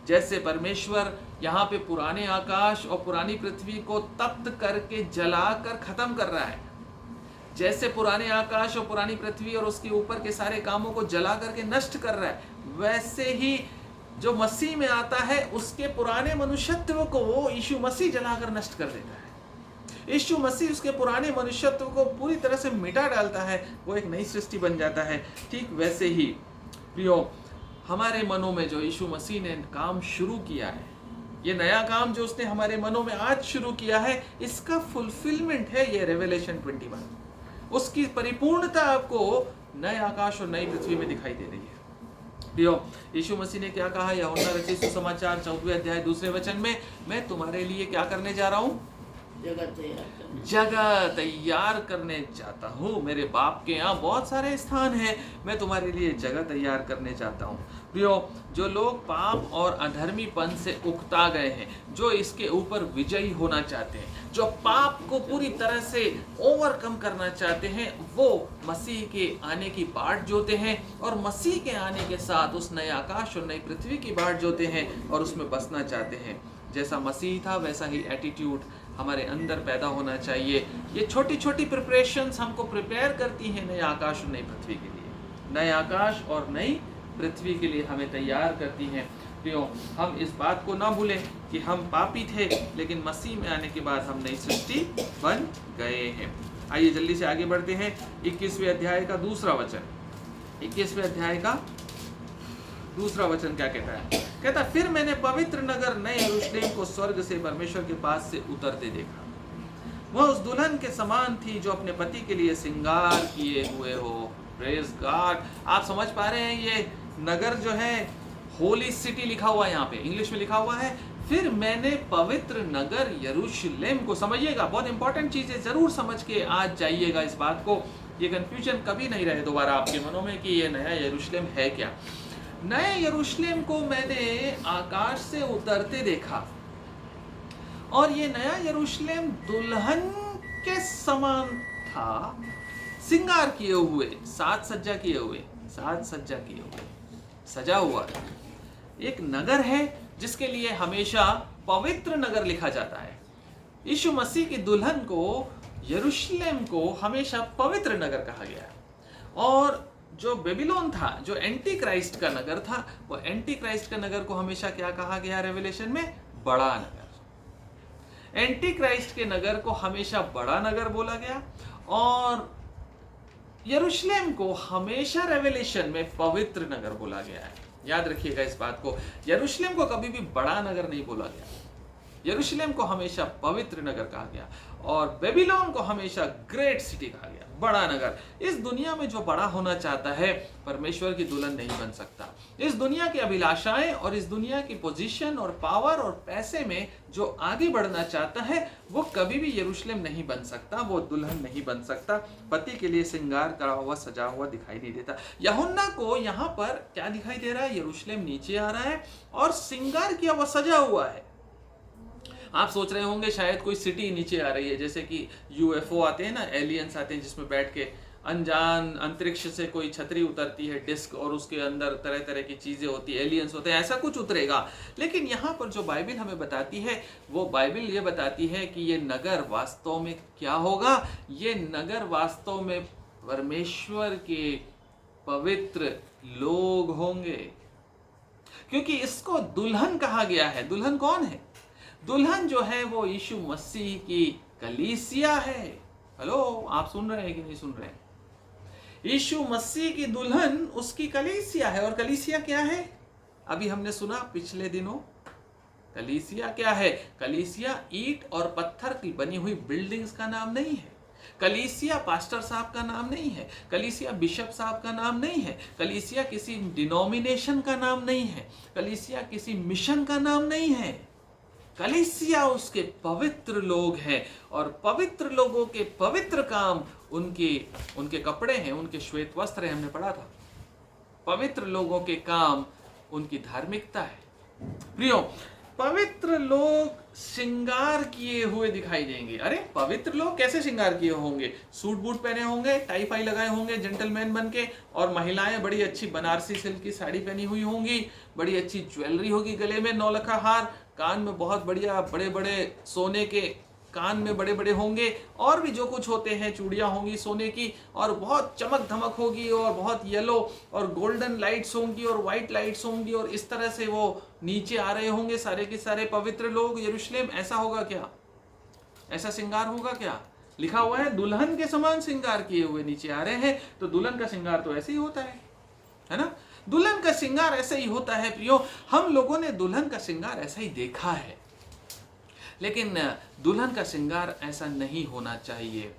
जैसे परमेश्वर यहाँ पे पुराने आकाश और पुरानी पृथ्वी को तप्त करके जलाकर खत्म कर रहा है, जैसे पुराने आकाश और पुरानी पृथ्वी और उसके ऊपर के सारे कामों को जला करके नष्ट कर रहा है, वैसे ही जो मसीह में आता है उसके पुराने मनुष्यत्व को वो यीशु मसीह जलाकर नष्ट कर देता है। यीशु मसीह उसके पुराने मनुष्यत्व को पूरी तरह से मिटा डालता है, वो एक नई सृष्टि बन जाता है। ठीक वैसे ही प्रियो, हमारे मनों में जो यीशु मसीह ने काम शुरू किया है, ये नया काम जो उसने हमारे मनों में आज शुरू किया है, इसका फुलफिलमेंट है ये रेवेलेशन 21। उसकी परिपूर्णता आपको नए आकाश और नई पृथ्वी में दिखाई दे रही है। प्रियो, यीशु मसीह ने क्या कहा यूहन्ना रचित सुसमाचार 4वें अध्याय 2 वचन में, मैं तुम्हारे लिए क्या करने जा रहा हूँ? जगह तैयार करने जाता हूँ। मेरे बाप के यहाँ बहुत सारे स्थान हैं, मैं तुम्हारे लिए जगह तैयार करने जाता हूँ। प्रियो, जो लोग पाप और अधर्मीपन से उकता गए हैं, जो इसके ऊपर विजयी होना चाहते हैं, जो पाप को पूरी तरह से ओवरकम करना चाहते हैं, वो मसीह के आने की बाट जोते हैं और मसीह के आने के साथ उस नए आकाश और नई पृथ्वी की बाट जोते हैं और उसमें बसना चाहते हैं। जैसा मसीह था वैसा ही एटीट्यूड हमारे अंदर पैदा होना चाहिए। ये छोटी छोटी प्रिपरेशंस हमको प्रिपेयर करती हैं नए आकाश और नई पृथ्वी के लिए। नए आकाश और नई पृथ्वी के लिए हमें तैयार करती हैं। प्रियो, हम इस बात को ना भूलें कि हम पापी थे, लेकिन मसीह में आने के बाद हम नई सृष्टि बन गए हैं। आइए जल्दी से आगे बढ़ते हैं। 21वें अध्याय का दूसरा वचन, 21वें अध्याय का दूसरा वचन क्या कहता है? कहता, फिर मैंने पवित्र नगर नए यरूशलेम को स्वर्ग से परमेश्वर के पास से उतरते देखा। वह उस दुल्हन के समान थी जो अपने पति के लिए श्रृंगार किए हुए हो। Praise God. आप समझ पा रहे हैं, ये नगर जो है होली सिटी लिखा हुआ है, यहाँ पे इंग्लिश में लिखा हुआ है। फिर मैंने पवित्र नगर यरूशलेम को, समझिएगा, बहुत इंपॉर्टेंट चीज है, जरूर समझ के आज जाइएगा इस बात को। ये कंफ्यूजन कभी नहीं रहे दोबारा आपके मनों में कि ये नया यरूशलेम है क्या। नए यरूशलेम को मैंने आकाश से उतरते देखा और ये नया यरूशलेम दुल्हन के समान था, श्रृंगार किए हुए, साज सज्जा किए हुए, सजा हुआ एक नगर है जिसके लिए हमेशा पवित्र नगर लिखा जाता है। यीशु मसीह की दुल्हन को, यरूशलेम को हमेशा पवित्र नगर कहा गया है। और जो बेबीलोन था, जो एंटी क्राइस्ट का नगर था, वो एंटी क्राइस्ट का नगर को हमेशा क्या कहा गया रेवेलेशन में? बड़ा नगर। एंटी क्राइस्ट के नगर को हमेशा बड़ा नगर बोला गया और यरूशलेम को हमेशा रेवेलेशन में पवित्र नगर बोला गया है। याद रखिएगा इस बात को, यरूशलेम को कभी भी बड़ा नगर नहीं बोला गया, यरूशलेम को हमेशा पवित्र नगर कहा गया और बेबीलोन को हमेशा ग्रेट सिटी कहा गया, बड़ा नगर। इस दुनिया में जो बड़ा होना चाहता है, परमेश्वर की दुल्हन नहीं बन सकता। इस दुनिया की अभिलाषाएं और इस दुनिया की पोजीशन और पावर और पैसे में जो आगे बढ़ना चाहता है, वो कभी भी यरूशलेम नहीं बन सकता, वो दुल्हन नहीं बन सकता। पति के लिए श्रृंगार करा हुआ, सजा हुआ दिखाई नहीं देता। यूहन्ना को यहाँ पर क्या दिखाई दे रहा है? यरूशलेम नीचे आ रहा है और श्रृंगार किया हुआ, सजा हुआ है। आप सोच रहे होंगे शायद कोई सिटी नीचे आ रही है, जैसे कि यूएफओ आते हैं ना, एलियंस आते हैं जिसमें बैठ के अनजान अंतरिक्ष से कोई छतरी उतरती है, डिस्क, और उसके अंदर तरह तरह की चीजें होती है, एलियंस होते हैं, ऐसा कुछ उतरेगा। लेकिन यहाँ पर जो बाइबिल हमें बताती है, वो बाइबिल ये बताती है कि ये नगर वास्तव में क्या होगा? ये नगर वास्तव में परमेश्वर के पवित्र लोग होंगे, क्योंकि इसको दुल्हन कहा गया है। दुल्हन कौन है? दुल्हन जो है वो यीशु मसीह की कलीसिया है। हेलो, आप सुन रहे हैं कि नहीं सुन रहे हैं? यीशु मसीह की दुल्हन उसकी कलीसिया है। और कलीसिया क्या है? अभी हमने सुना पिछले दिनों, कलीसिया क्या है? कलीसिया ईंट और पत्थर की बनी हुई बिल्डिंग्स का नाम नहीं है। कलीसिया पास्टर साहब का नाम नहीं है। कलीसिया बिशप साहब का नाम नहीं है। कलीसिया किसी डिनोमिनेशन का नाम नहीं है। कलीसिया किसी मिशन का नाम नहीं है। कलीसिया उसके पवित्र लोग हैं और पवित्र लोगों के पवित्र काम उनके कपड़े हैं, उनके श्वेत वस्त्र हैं, हमने पढ़ा था। पवित्र लोगों के काम उनकी धार्मिकता है। प्रियो, पवित्र लोग श्रृंगार किए हुए दिखाई देंगे। अरे, पवित्र लोग कैसे श्रृंगार किए होंगे? सूट बूट पहने होंगे, टाई फाई लगाए होंगे जेंटलमैन बन के, और महिलाएं बड़ी अच्छी बनारसी सिल्क की साड़ी पहनी हुई होंगी, बड़ी अच्छी ज्वेलरी होगी, गले में नौलखा हार, कान में बहुत बढ़िया बड़े बड़े सोने के कान में बड़े बड़े होंगे, और भी जो कुछ होते हैं, चूड़ियाँ होंगी सोने की, और बहुत चमक धमक होगी, और बहुत येलो और गोल्डन लाइट्स होंगी और वाइट लाइट्स होंगी, और इस तरह से वो नीचे आ रहे होंगे सारे के सारे पवित्र लोग यरूशलेम। ऐसा होगा क्या? ऐसा श्रृंगार होगा क्या? लिखा हुआ है दुल्हन के समान श्रृंगार किए हुए नीचे आ रहे हैं, तो दुल्हन का श्रृंगार तो ऐसे ही होता है ना? दुल्हन का श्रृंगार ऐसे ही होता है प्रियो। हम लोगों ने दुल्हन का श्रृंगार ऐसा ही देखा है, लेकिन दुल्हन का श्रृंगार ऐसा नहीं होना चाहिए।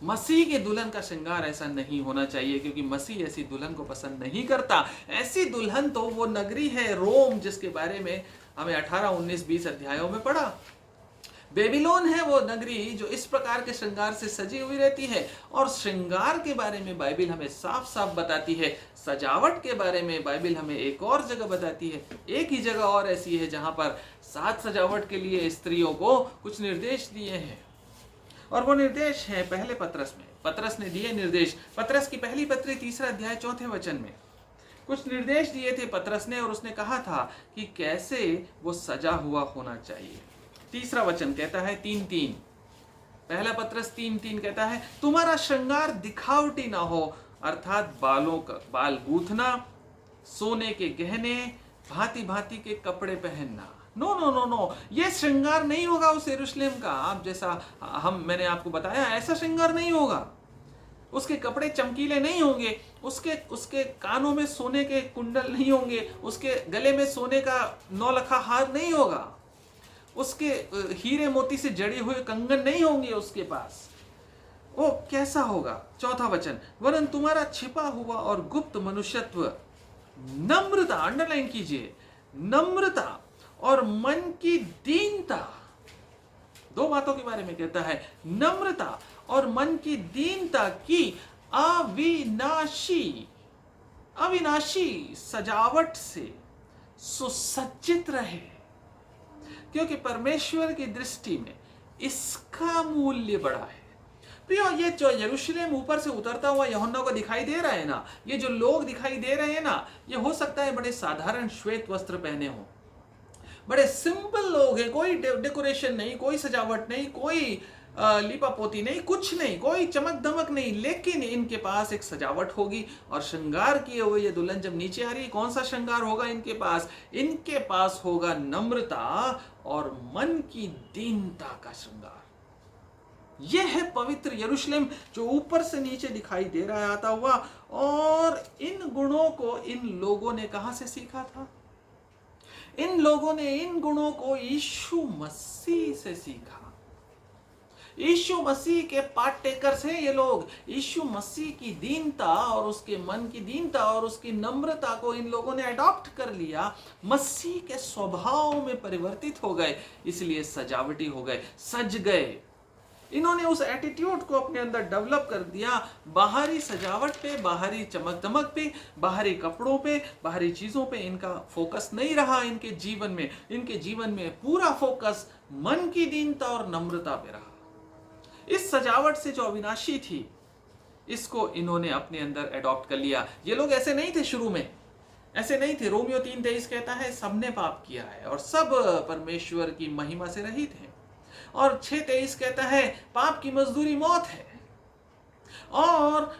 मसीह के दुल्हन का श्रृंगार ऐसा नहीं होना चाहिए, क्योंकि मसीह ऐसी दुल्हन को पसंद नहीं करता। ऐसी दुल्हन तो वो नगरी है रोम, जिसके बारे में हमें 18, 19, 20 अध्यायों में पढ़ा। बेबीलोन है वो नगरी जो इस प्रकार के श्रृंगार से सजी हुई रहती है। और श्रृंगार के बारे में बाइबिल हमें साफ साफ बताती है। सजावट के बारे में बाइबिल हमें एक और जगह बताती है। एक ही जगह और ऐसी है जहां पर साज सजावट के लिए स्त्रियों को कुछ निर्देश दिए हैं, और वो निर्देश है पहले पत्रस में। पत्रस ने दिए निर्देश। पत्रस की पहली पत्री 3 अध्याय 4 वचन में कुछ निर्देश दिए थे पत्रस ने, और उसने कहा था कि कैसे वो सजा हुआ होना चाहिए। 3 वचन कहता है 3:3, पहला पत्रस 3:3 कहता है तुम्हारा श्रृंगार दिखावटी ना हो, अर्थात बालों का बाल गूंथना, सोने के गहने, भांति भांति के कपड़े पहनना। नो नो नो नो, ये श्रृंगार नहीं होगा उस यरूशलेम का। आप जैसा मैंने आपको बताया, ऐसा श्रृंगार नहीं होगा। उसके कपड़े चमकीले नहीं होंगे, उसके कानों में सोने के कुंडल नहीं होंगे, उसके गले में सोने का 9 हार नहीं होगा, उसके हीरे मोती से जड़े हुए कंगन नहीं होंगे उसके पास। वो कैसा होगा? 4 वचन, वरन तुम्हारा छिपा हुआ और गुप्त मनुष्यत्व, नम्रता, अंडरलाइन कीजिए, नम्रता और मन की दीनता। 2 बातों के बारे में कहता है, नम्रता और मन की दीनता की अविनाशी सजावट से सुसज्जित रहे, क्योंकि परमेश्वर की दृष्टि में इसका मूल्य बड़ा है। प्रियो, ये जो यरूशलेम ऊपर से उतरता हुआ यूहन्ना को दिखाई दे रहा है ना, ये जो लोग दिखाई दे रहे हैं ना, ये हो सकता है बड़े साधारण श्वेत वस्त्र पहने हों, बड़े सिंपल लोग हैं, कोई डेकोरेशन नहीं, कोई सजावट नहीं, कोई लिपापोती नहीं, कुछ नहीं, कोई चमक धमक नहीं, लेकिन इनके पास एक सजावट होगी। और श्रृंगार किए हुए ये दुल्हन जब नीचे आ रही है, कौन सा श्रृंगार होगा इनके पास? इनके पास होगा नम्रता और मन की दीनता का श्रृंगार। यह है पवित्र यरूशलेम जो ऊपर से नीचे दिखाई दे रहा है आता हुआ। और इन गुणों को इन लोगों ने कहां से सीखा था? इन लोगों ने इन गुणों को यीशु मसीह से सीखा। यीशु मसीह के पाठ टेकर्स हैं ये लोग। यीशु मसीह की दीनता और उसके मन की दीनता और उसकी नम्रता को इन लोगों ने अडॉप्ट कर लिया, मसीह के स्वभाव में परिवर्तित हो गए, इसलिए सजावटी हो गए, सज गए। इन्होंने उस एटीट्यूड को अपने अंदर डेवलप कर दिया। बाहरी सजावट पे, बाहरी चमक दमक पे, बाहरी कपड़ों पे, बाहरी चीजों पे इनका फोकस नहीं रहा। इनके जीवन में पूरा फोकस मन की दीनता और नम्रता पे रहा। इस सजावट से जो अविनाशी थी, इसको इन्होंने अपने अंदर एडॉप्ट कर लिया। ये लोग ऐसे नहीं थे, शुरू में ऐसे नहीं थे। रोमियो 3:23 कहता है सबने पाप किया है और सब परमेश्वर की महिमा से रहित हैं। और 6:23 कहता है पाप की मजदूरी मौत है। और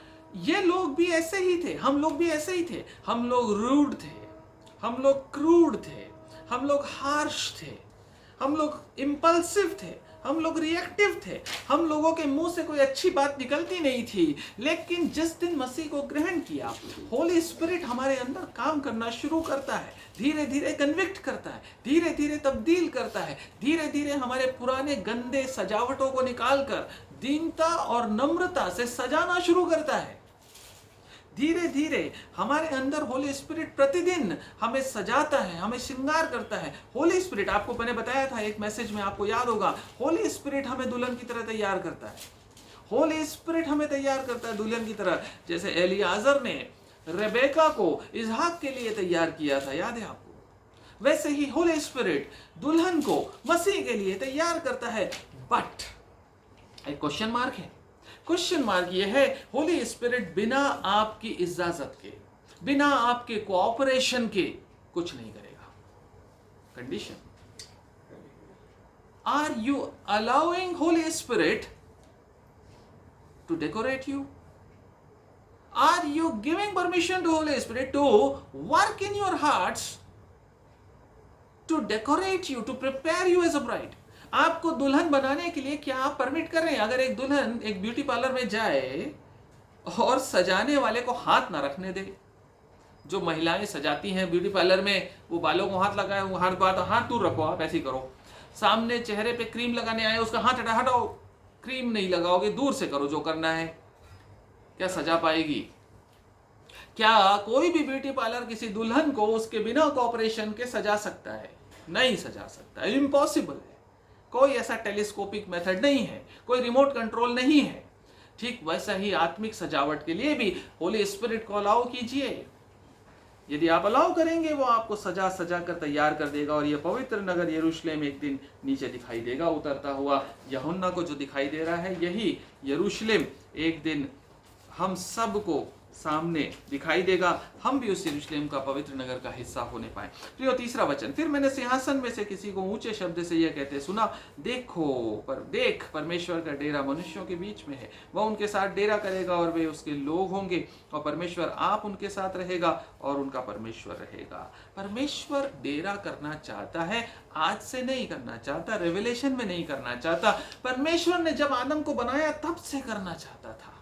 ये लोग भी ऐसे ही थे, हम लोग भी ऐसे ही थे। हम लोग रूड थे, हम लोग क्रूड थे, हम लोग हार्श थे, हम लोग इंपल्सिव थे, हम लोग रिएक्टिव थे। हम लोगों के मुंह से कोई अच्छी बात निकलती नहीं थी। लेकिन जिस दिन मसीह को ग्रहण किया, होली स्पिरिट हमारे अंदर काम करना शुरू करता है, धीरे धीरे कन्विक्ट करता है, धीरे धीरे तब्दील करता है, धीरे धीरे हमारे पुराने गंदे सजावटों को निकालकर दीनता और नम्रता से सजाना शुरू करता है। धीरे धीरे हमारे अंदर होली स्पिरिट प्रतिदिन हमें सजाता है, हमें श्रृंगार करता है। होली स्पिरिट, आपको मैंने बताया था एक मैसेज में, आपको याद होगा, होली स्पिरिट हमें दुल्हन की तरह तैयार करता है। होली स्पिरिट हमें तैयार करता है दुल्हन की तरह। जैसे एलियाजर ने रेबेका को इसहाक के लिए तैयार किया था, याद है आपको? वैसे ही होली स्पिरिट दुल्हन को मसीह के लिए तैयार करता है। बट एक क्वेश्चन मार्क है। क्वेश्चन मार्क ये है, होली स्पिरिट बिना आपकी इजाजत के, बिना आपके कोऑपरेशन के कुछ नहीं करेगा। Condition, are you allowing Holy Spirit to decorate you? Are you giving permission to Holy Spirit to work in your hearts, to decorate you, to prepare you as a bride? आपको दुल्हन बनाने के लिए क्या आप परमिट कर रहे हैं? अगर एक दुल्हन एक ब्यूटी पार्लर में जाए और सजाने वाले को हाथ ना रखने दे, जो महिलाएं सजाती हैं ब्यूटी पार्लर में, वो बालों को हाथ लगाए, वो हर बात हाथ दूर रखो, आप ऐसे ही करो। सामने चेहरे पे क्रीम लगाने आए, उसका हाथ हटाओ, क्रीम नहीं लगाओगे, दूर से करो जो करना है। क्या सजा पाएगी? क्या कोई भी ब्यूटी पार्लर किसी दुल्हन को उसके बिना कॉपरेशन के सजा सकता है? नहीं सजा सकता, इम्पॉसिबल है। कोई ऐसा टेलीस्कोपिक मेथड नहीं है, कोई रिमोट कंट्रोल नहीं है। ठीक वैसा ही आत्मिक सजावट के लिए भी होली स्पिरिट को अलाउ कीजिए। यदि आप अलाउ करेंगे, वो आपको सजा सजा कर तैयार कर देगा, और यह पवित्र नगर यरूशलेम एक दिन नीचे दिखाई देगा उतरता हुआ। यूहन्ना को जो दिखाई दे रहा है, यही यरूशलेम एक दिन हम सब को सामने दिखाई देगा। हम भी उस यरूशलेम का पवित्र नगर का हिस्सा होने पाए। प्रियो, तीसरा वचन, फिर मैंने सिंहासन में से किसी को ऊंचे शब्द से यह कहते सुना, देख परमेश्वर का डेरा मनुष्यों के बीच में है। वह उनके साथ डेरा करेगा और वे उसके लोग होंगे, और परमेश्वर आप उनके साथ रहेगा और उनका परमेश्वर रहेगा। परमेश्वर डेरा करना चाहता है, आज से नहीं करना चाहता, रेवलेशन में नहीं करना चाहता। परमेश्वर ने जब आदम को बनाया तब से करना चाहता था।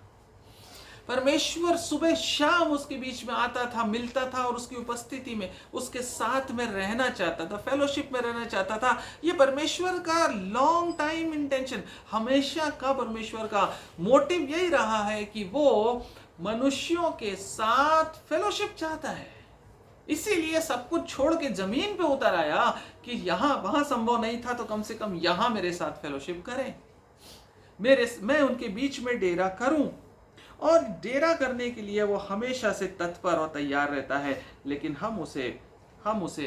परमेश्वर सुबह शाम उसके बीच में आता था, मिलता था, और उसकी उपस्थिति में उसके साथ में रहना चाहता था, फेलोशिप में रहना चाहता था। ये परमेश्वर का लॉन्ग टाइम इंटेंशन, हमेशा का परमेश्वर का मोटिव यही रहा है कि वो मनुष्यों के साथ फेलोशिप चाहता है। इसीलिए सब कुछ छोड़ के जमीन पे उतर आया कि यहां वहां संभव नहीं था, तो कम से कम यहां मेरे साथ फेलोशिप करें, मैं उनके बीच में डेरा करूं। और डेरा करने के लिए वो हमेशा से तत्पर और तैयार रहता है, लेकिन हम उसे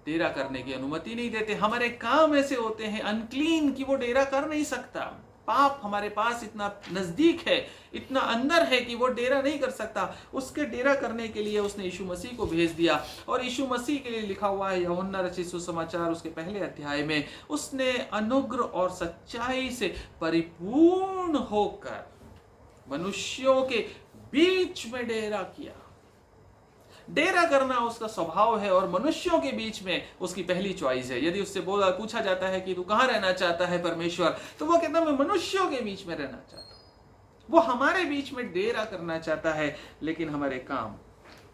डेरा करने की अनुमति नहीं देते। हमारे काम ऐसे होते हैं अनक्लीन कि वो डेरा कर नहीं सकता। पाप हमारे पास इतना नजदीक है, इतना अंदर है कि वो डेरा नहीं कर सकता। उसके डेरा करने के लिए उसने यीशु मसीह को भेज दिया, और यीशु मसीह के लिए लिखा हुआ है यूहन्ना रचित सुसमाचार उसके पहले अध्याय में, उसने अनुग्रह और सच्चाई से परिपूर्ण होकर मनुष्यों के बीच में डेरा किया। डेरा करना उसका स्वभाव है, और मनुष्यों के बीच में उसकी पहली चॉइस है। यदि उससे पूछा जाता है कि तू कहां रहना चाहता है परमेश्वर, तो वो कहता है मैं मनुष्यों के बीच में रहना चाहता हूं। वो हमारे बीच में डेरा करना चाहता है, लेकिन हमारे काम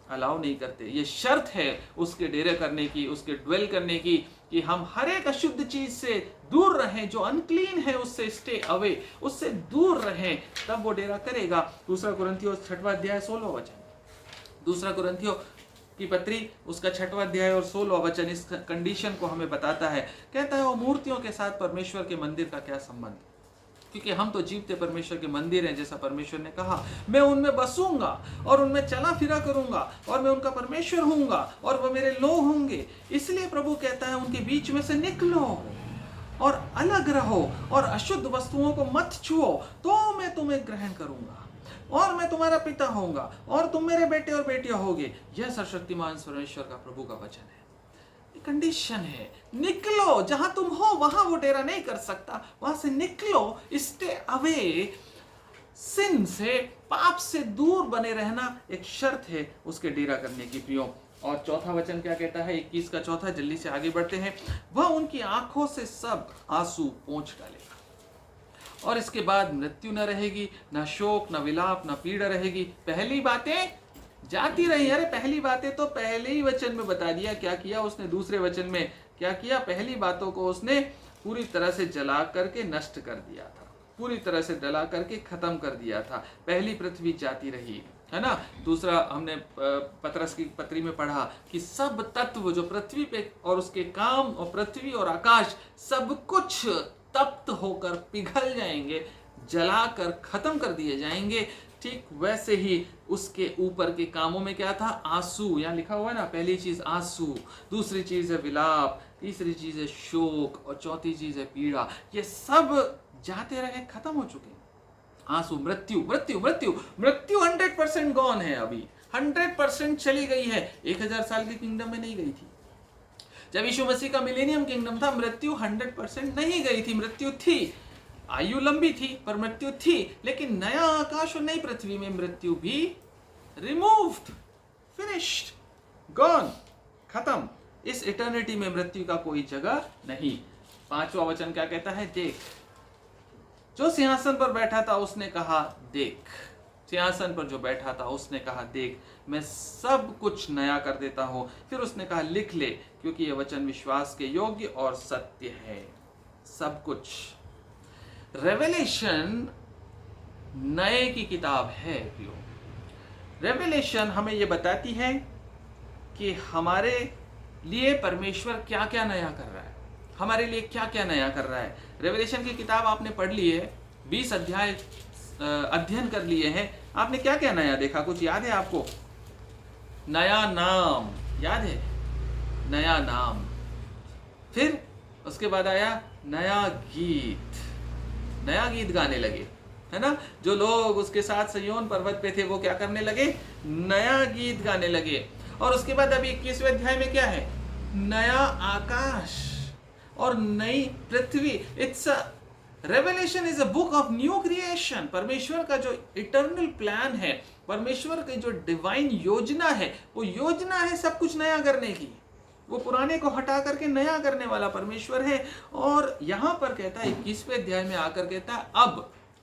अलाउ नहीं करते। ये शर्त है उसके डेरे करने की, उसके ड्वेल करने की, कि हम हर एक अशुद्ध चीज से दूर रहें, जो अनक्लीन है उससे स्टे अवे, उससे दूर रहें, तब वो डेरा करेगा। दूसरा कुरिन्थियों 6वां अध्याय 16वां वचन, दूसरा कुरिन्थियों की पत्री उसका 6वां अध्याय और 16वां वचन इस कंडीशन को हमें बताता है। कहता है वो मूर्तियों के साथ परमेश्वर के मंदिर का क्या संबंध, क्योंकि हम तो जीवते परमेश्वर के मंदिर हैं। जैसा परमेश्वर ने कहा, मैं उनमें बसूंगा और उनमें चला फिरा करूंगा, और मैं उनका परमेश्वर हूंगा और वो मेरे लोग होंगे। इसलिए प्रभु कहता है उनके बीच में से निकलो और अलग रहो, और अशुद्ध वस्तुओं को मत छुओ, तो मैं तुम्हें ग्रहण करूंगा, और मैं तुम्हारा पिता होऊंगा, और तुम मेरे बेटे और बेटियां होगे। यह सर्वशक्तिमान परमेश्वर का प्रभु का वचन है। कंडीशन है, निकलो, जहां तुम हो वहां वो डेरा नहीं कर सकता, वहां से निकलो, स्टे अवे। सिन से, पाप से दूर बने रहना एक शर्त है उसके डेरा करने की। प्रियो, और चौथा वचन क्या कहता है, 21 का चौथा, जल्दी से आगे बढ़ते हैं। वह उनकी आंखों से सब आंसू पोंछ डालेगा, और इसके बाद मृत्यु न रहेगी, न शोक, न विलाप, न पीड़ा रहेगी। पहली बातें जाती रही। अरे पहली बातें तो पहले ही वचन में बता दिया। क्या किया उसने दूसरे वचन में, क्या किया? पहली बातों को उसने पूरी तरह से जला करके नष्ट कर दिया था, पूरी तरह से जला करके खत्म कर दिया था। पहली पृथ्वी जाती रही, है ना। दूसरा हमने पतरस की पत्री में पढ़ा कि सब तत्व जो पृथ्वी पे और उसके काम, और पृथ्वी और आकाश, सब कुछ तप्त होकर पिघल जाएंगे, जलाकर खत्म कर दिए जाएंगे। ठीक वैसे ही उसके ऊपर के कामों में क्या था? आंसू। यहाँ लिखा हुआ है ना, पहली चीज आंसू, दूसरी चीज है विलाप, तीसरी चीज है शोक, और चौथी चीज है पीड़ा। ये सब जाते रहे, खत्म हो चुके। आंसू, मृत्यु, मृत्यु, मृत्यु, मृत्यु 100% गॉन है, अभी 100% चली गई है। 1000 साल की किंगडम में नहीं गई थी। जब यीशु मसीह का मिलेनियम किंगडम था, मृत्यु 100% नहीं गई थी। मृत्यु थी, आयु लंबी थी, पर मृत्यु थी। लेकिन नया आकाश और नई पृथ्वी में मृत्यु भी रिमूव्ड, फिनिश्ड, गॉन, खत्म। इस इटर्निटी में मृत्यु का कोई जगह नहीं। 5वां वचन क्या कहता है? देख। जो सिंहासन पर बैठा था उसने कहा देख। सिंहासन पर जो बैठा था उसने कहा देख, मैं सब कुछ नया कर देता हूं। फिर उसने कहा लिख ले, क्योंकि यह वचन विश्वास के योग्य और सत्य है। सब कुछ। रेवेलेशन नए की किताब है प्रियो। रेवेलेशन हमें यह बताती है कि हमारे लिए परमेश्वर क्या क्या नया कर रहा है, हमारे लिए क्या क्या नया कर रहा है। रेवेलेशन की किताब आपने पढ़ ली है, 20 अध्याय अध्ययन कर लिए हैं। आपने क्या क्या नया देखा? कुछ याद है आपको? नया नाम याद है? नया नाम। फिर उसके बाद आया नया गीत। नया गीत गाने लगे, है ना? जो लोग उसके साथ सिय्योन पर्वत पे थे वो क्या करने लगे? नया गीत गाने लगे। और उसके बाद अभी 21वें अध्याय में क्या है? नया आकाश और नई पृथ्वी। It's a Revelation is a book of new creation. परमेश्वर का जो इटर्नल प्लान है, परमेश्वर की जो डिवाइन योजना है, वो योजना है सब कुछ नया करने की। वो पुराने को हटा करके नया करने वाला परमेश्वर है। और यहां पर कहता है 21वें अध्याय में आकर कहता है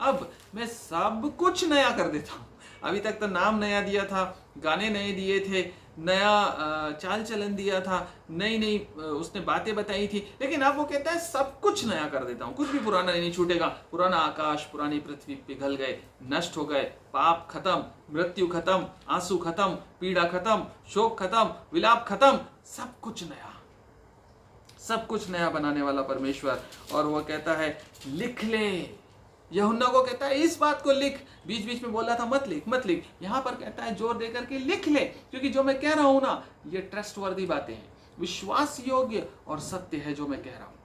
अब मैं सब कुछ नया कर देता हूं। अभी तक तो नाम नया दिया था, गाने नए दिए थे, नया चाल चलन दिया था, नई नई उसने बातें बताई थी, लेकिन अब वो कहता है सब कुछ नया कर देता हूं, कुछ भी पुराना नहीं छूटेगा। पुराना आकाश, पुरानी पृथ्वी पिघल गए, नष्ट हो गए, पाप खत्म, मृत्यु खत्म, आंसू खत्म, पीड़ा खत्म, शोक खत्म, विलाप खत्म, सब कुछ नया, सब कुछ नया बनाने वाला परमेश्वर। और वो कहता है लिख ले। यूहन्ना को कहता है इस बात को लिख। बीच बीच में बोल रहा था मत लिख। यहां पर कहता है जोर देकर के लिख ले, क्योंकि जो मैं कह रहा हूं ना, ये ट्रस्टवर्दी बातें हैं, विश्वास योग्य और सत्य है जो मैं कह रहा हूं।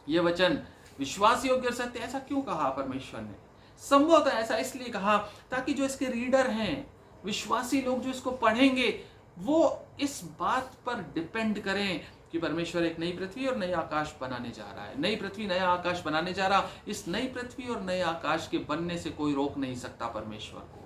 ये वचन विश्वास योग्य और सत्य। ऐसा क्यों कहा परमेश्वर ने? संभवतः ऐसा इसलिए कहा ताकि जो इसके रीडर हैं, विश्वासी लोग जो इसको पढ़ेंगे, वो इस बात पर डिपेंड करें कि परमेश्वर एक नई पृथ्वी और नई आकाश बनाने जा रहा है। नई पृथ्वी, नया आकाश बनाने जा रहा। इस नई पृथ्वी और नए आकाश के बनने से कोई रोक नहीं सकता परमेश्वर को।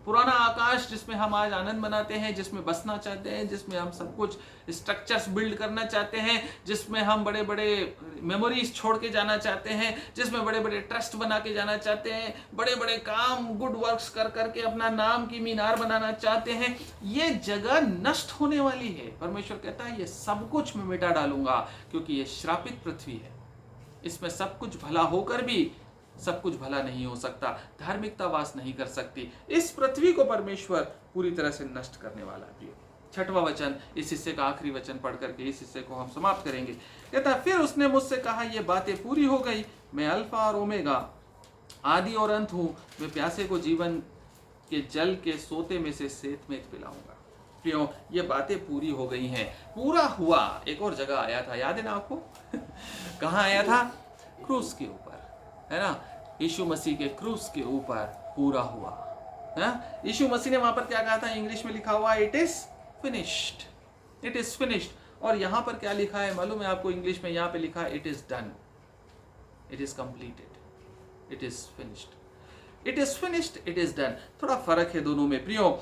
पुराना आकाश जिसमें हम आज आनंद मनाते हैं, जिसमें बसना चाहते हैं, जिसमें हम सब कुछ स्ट्रक्चर्स बिल्ड करना चाहते हैं, जिसमें हम बड़े बड़े मेमोरीज छोड़ के जाना चाहते हैं, जिसमें बड़े बड़े ट्रस्ट बना के जाना चाहते हैं, बड़े बड़े काम, गुड वर्क्स कर करके अपना नाम की मीनार बनाना चाहते हैं, ये जगह नष्ट होने वाली है। परमेश्वर कहता है ये सब कुछ मैं मिटा डालूंगा, क्योंकि ये श्रापित पृथ्वी है। इसमें सब कुछ भला होकर भी सब कुछ भला नहीं हो सकता, धार्मिकता वास नहीं कर सकती। इस पृथ्वी को परमेश्वर पूरी तरह से नष्ट करने वाला है। 6वां वचन, इस हिस्से का आखिरी वचन पढ़ करके इस हिस्से को हम समाप्त करेंगे। कहता फिर उसने मुझसे कहा ये बातें पूरी हो गई, मैं अल्फा और ओमेगा, आदि और अंत हूं, मैं प्यासे को जीवन के जल के सोते में से सेत पिलाऊंगा। प्रियो, ये बातें पूरी हो गई हैं, पूरा हुआ। एक और जगह आया था, याद है ना आपको? कहाँ आया था? क्रूस के ऊपर, है ना? यीशु मसीह के क्रूस के ऊपर पूरा हुआ है। यीशु मसीह ने वहां पर क्या कहा था? इंग्लिश में लिखा हुआ it is finished, it is finished. और यहां पर क्या लिखा है मालूम है आपको? इंग्लिश में यहां पे लिखा है it is done, it is completed, it is finished, it is finished, it is done. थोड़ा फर्क है दोनों में प्रियो।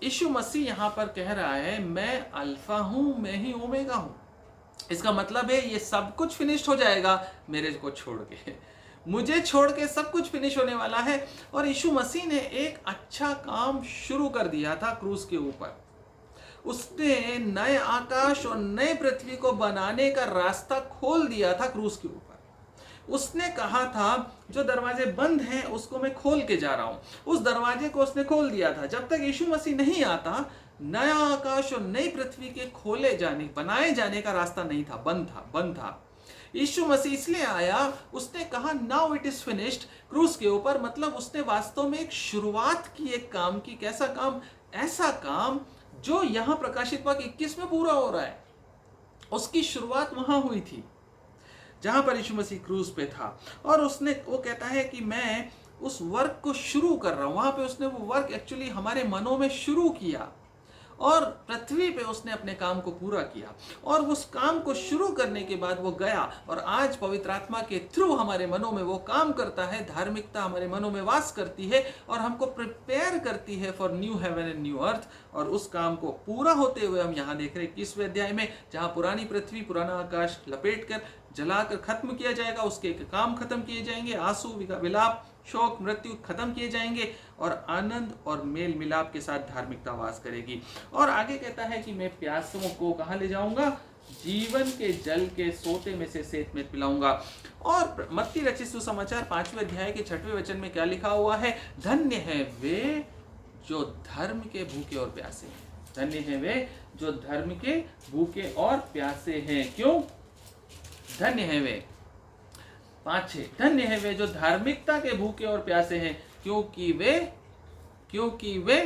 यीशु मसीह यहां पर कह रहा है मैं अल्फा हूं, मैं ही ओमेगा हूं। इसका मतलब है ये सब कुछ फिनिश्ड हो जाएगा मेरे को छोड़ के, मुझे छोड़ के सब कुछ फिनिश होने वाला है। और यीशु मसीह ने एक अच्छा काम शुरू कर दिया था क्रूस के ऊपर। उसने नए आकाश और नए पृथ्वी को बनाने का रास्ता खोल दिया था क्रूस के ऊपर। उसने कहा था जो दरवाजे बंद हैं उसको मैं खोल के जा रहा हूं। उस दरवाजे को उसने खोल दिया था। जब तक यीशु मसीह नहीं आता, नया आकाश और नई पृथ्वी के खोले जाने, बनाए जाने का रास्ता नहीं था, बंद था। यीशु मसीह इसलिए आया, उसने कहा नाउ इट इज फिनिश्ड क्रूस के ऊपर। मतलब उसने वास्तव में एक शुरुआत की एक काम की। कैसा काम? ऐसा काम जो यहां प्रकाशित वाक्य 21 में पूरा हो रहा है। उसकी शुरुआत वहां हुई थी जहां पर यीशु मसीह क्रूस पे था। और वो कहता है कि मैं उस वर्क को शुरू कर रहा हूं। वहां पे उसने वो वर्क एक्चुअली हमारे मनों में शुरू किया और पृथ्वी पे उसने अपने काम को पूरा किया। और उस काम को शुरू करने के बाद वो गया और आज पवित्र आत्मा के थ्रू हमारे मनों में वो काम करता है। धार्मिकता हमारे मनों में वास करती है और हमको प्रिपेयर करती है for new heaven and new earth. और उस काम को पूरा होते हुए हम यहाँ देख रहे हैं 21वें अध्याय में, जहाँ पुरानी पृथ्वी, पुराना आकाश लपेट कर जलाकर खत्म किया जाएगा, उसके काम खत्म किए जाएंगे, आंसू विलाप शोक मृत्यु खत्म किए जाएंगे और आनंद और मेल मिलाप के साथ धार्मिकता वास करेगी। और आगे कहता है कि मैं प्यासों को कहाँ ले जाऊंगा, जीवन के जल के सोते में से सेत में पिलाऊंगा। और मत्ती रचित सुसमाचार 5वें अध्याय के 6वें वचन में क्या लिखा हुआ है, धन्य है वे जो धर्म के भूखे और प्यासे हैं। धन्य है वे जो धर्म के भूखे और प्यासे हैं। क्यों धन्य है वे, 5 धन्य है वे जो धार्मिकता के भूखे और प्यासे हैं, क्योंकि वे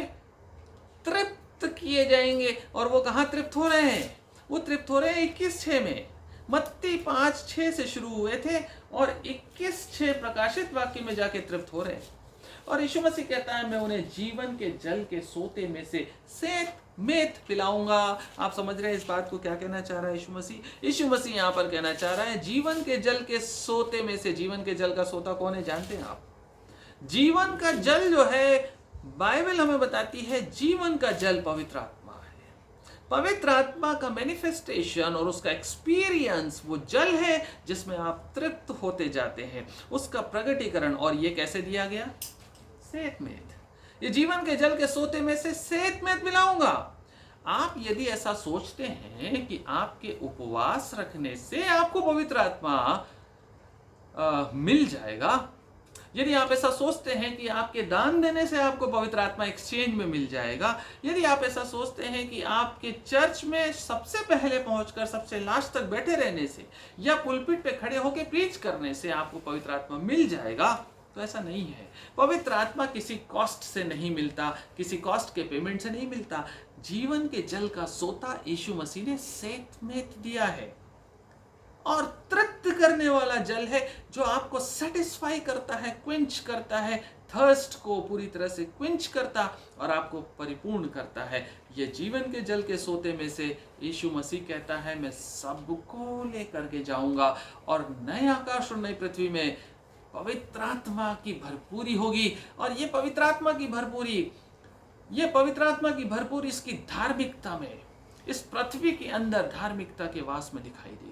तृप्त किए जाएंगे। और वो कहाँ तृप्त हो रहे हैं, वो तृप्त हो रहे हैं 21:6 में। मत्ती 5:6 से शुरू हुए थे और 21:6 प्रकाशित वाक्य में जाके तृप्त हो रहे हैं। और यीशु मसीह कहता है मैं उन्हें जीवन के जल के सोते में से सेत मेत पिलाऊंगा। आप समझ रहे हैं इस बात को क्या कहना चाह रहा है यीशु मसीह? यीशु मसीह यहाँ पर कहना चाह रहा है जीवन के जल के सोते में से, जीवन के जल का सोता कौन है जानते हैं आप? जीवन का जल जो है, बाइबल हमें बताती है जीवन का जल पवित्र आत्मा है। पवित्र आत्मा का मैनिफेस्टेशन और उसका एक्सपीरियंस वो जल है जिसमें आप तृप्त होते जाते हैं, उसका प्रगटीकरण। और ये कैसे दिया गया? सेतमेत। ये जीवन के जल के सोते में से सेतमेत मिलाऊंगा। आप यदि ऐसा सोचते हैं कि आपके उपवास रखने से आपको पवित्र आत्मा मिल जाएगा, यदि आप ऐसा सोचते हैं कि आपके दान देने से आपको पवित्र आत्मा एक्सचेंज में मिल जाएगा, यदि आप ऐसा सोचते हैं कि आपके चर्च में सबसे पहले पहुंचकर सबसे लास्ट तक बैठे रहने से या पुलपिट पे खड़े होकर प्रीच करने से आपको पवित्र आत्मा मिल जाएगा, तो ऐसा नहीं है। पवित्र आत्मा किसी कॉस्ट से नहीं मिलता, किसी कॉस्ट के पेमेंट से नहीं मिलता। जीवन के जल का सोता यीशु मसीह ने सेतमेत दिया है और तृप्त करने वाला जल है जो आपको सेटिस्फाई करता है, क्विंच करता है, थर्स्ट को पूरी तरह से क्विंच करता और आपको परिपूर्ण करता है। ये जीवन के जल के सोते में से यीशु मसीह कहता है मैं सबको लेकर के जाऊंगा और नए आकाश और नई पृथ्वी में पवित्र आत्मा की भरपूरी होगी। और ये पवित्र आत्मा की भरपूरी इसकी धार्मिकता में, इस पृथ्वी के अंदर धार्मिकता के वास में दिखाई देगी।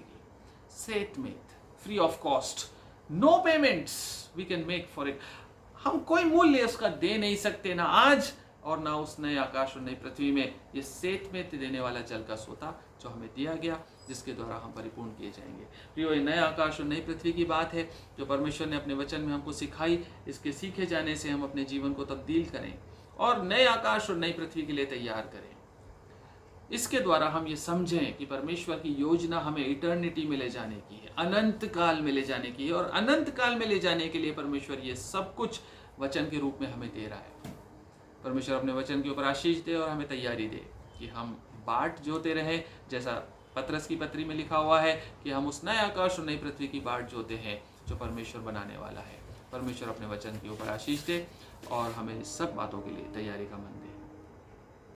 सेतमेत, free of cost, no payments we can make for it. हम कोई मूल्य उसका दे नहीं सकते, ना आज और ना उस नए आकाश और नई पृथ्वी में। ये सेतमेत देने वाला जल का सोता जो हमें दिया गया, जिसके द्वारा हम परिपूर्ण किए जाएंगे। प्रियो, ये नए आकाश और नई पृथ्वी की बात है जो परमेश्वर ने अपने वचन में हमको सिखाई। इसके सीखे जाने से हम अपने जीवन को तब्दील करें और नए आकाश और नई पृथ्वी के लिए तैयार करें। इसके द्वारा हम ये समझें कि परमेश्वर की योजना हमें इटर्निटी में ले जाने की है, अनंत काल में ले जाने की है। और अनंत काल में ले जाने के लिए परमेश्वर ये सब कुछ वचन के रूप में हमें दे रहा है। परमेश्वर अपने वचन के ऊपर आशीष दे और हमें तैयारी दे कि हम बाट जोते रहें, जैसा पतरस की पत्री में लिखा हुआ है कि हम उस नए आकाश और नई पृथ्वी की बाट जोते हैं जो परमेश्वर बनाने वाला है। परमेश्वर अपने वचन के ऊपर आशीष दे और हमें इस सब बातों के लिए तैयारी का मन दे।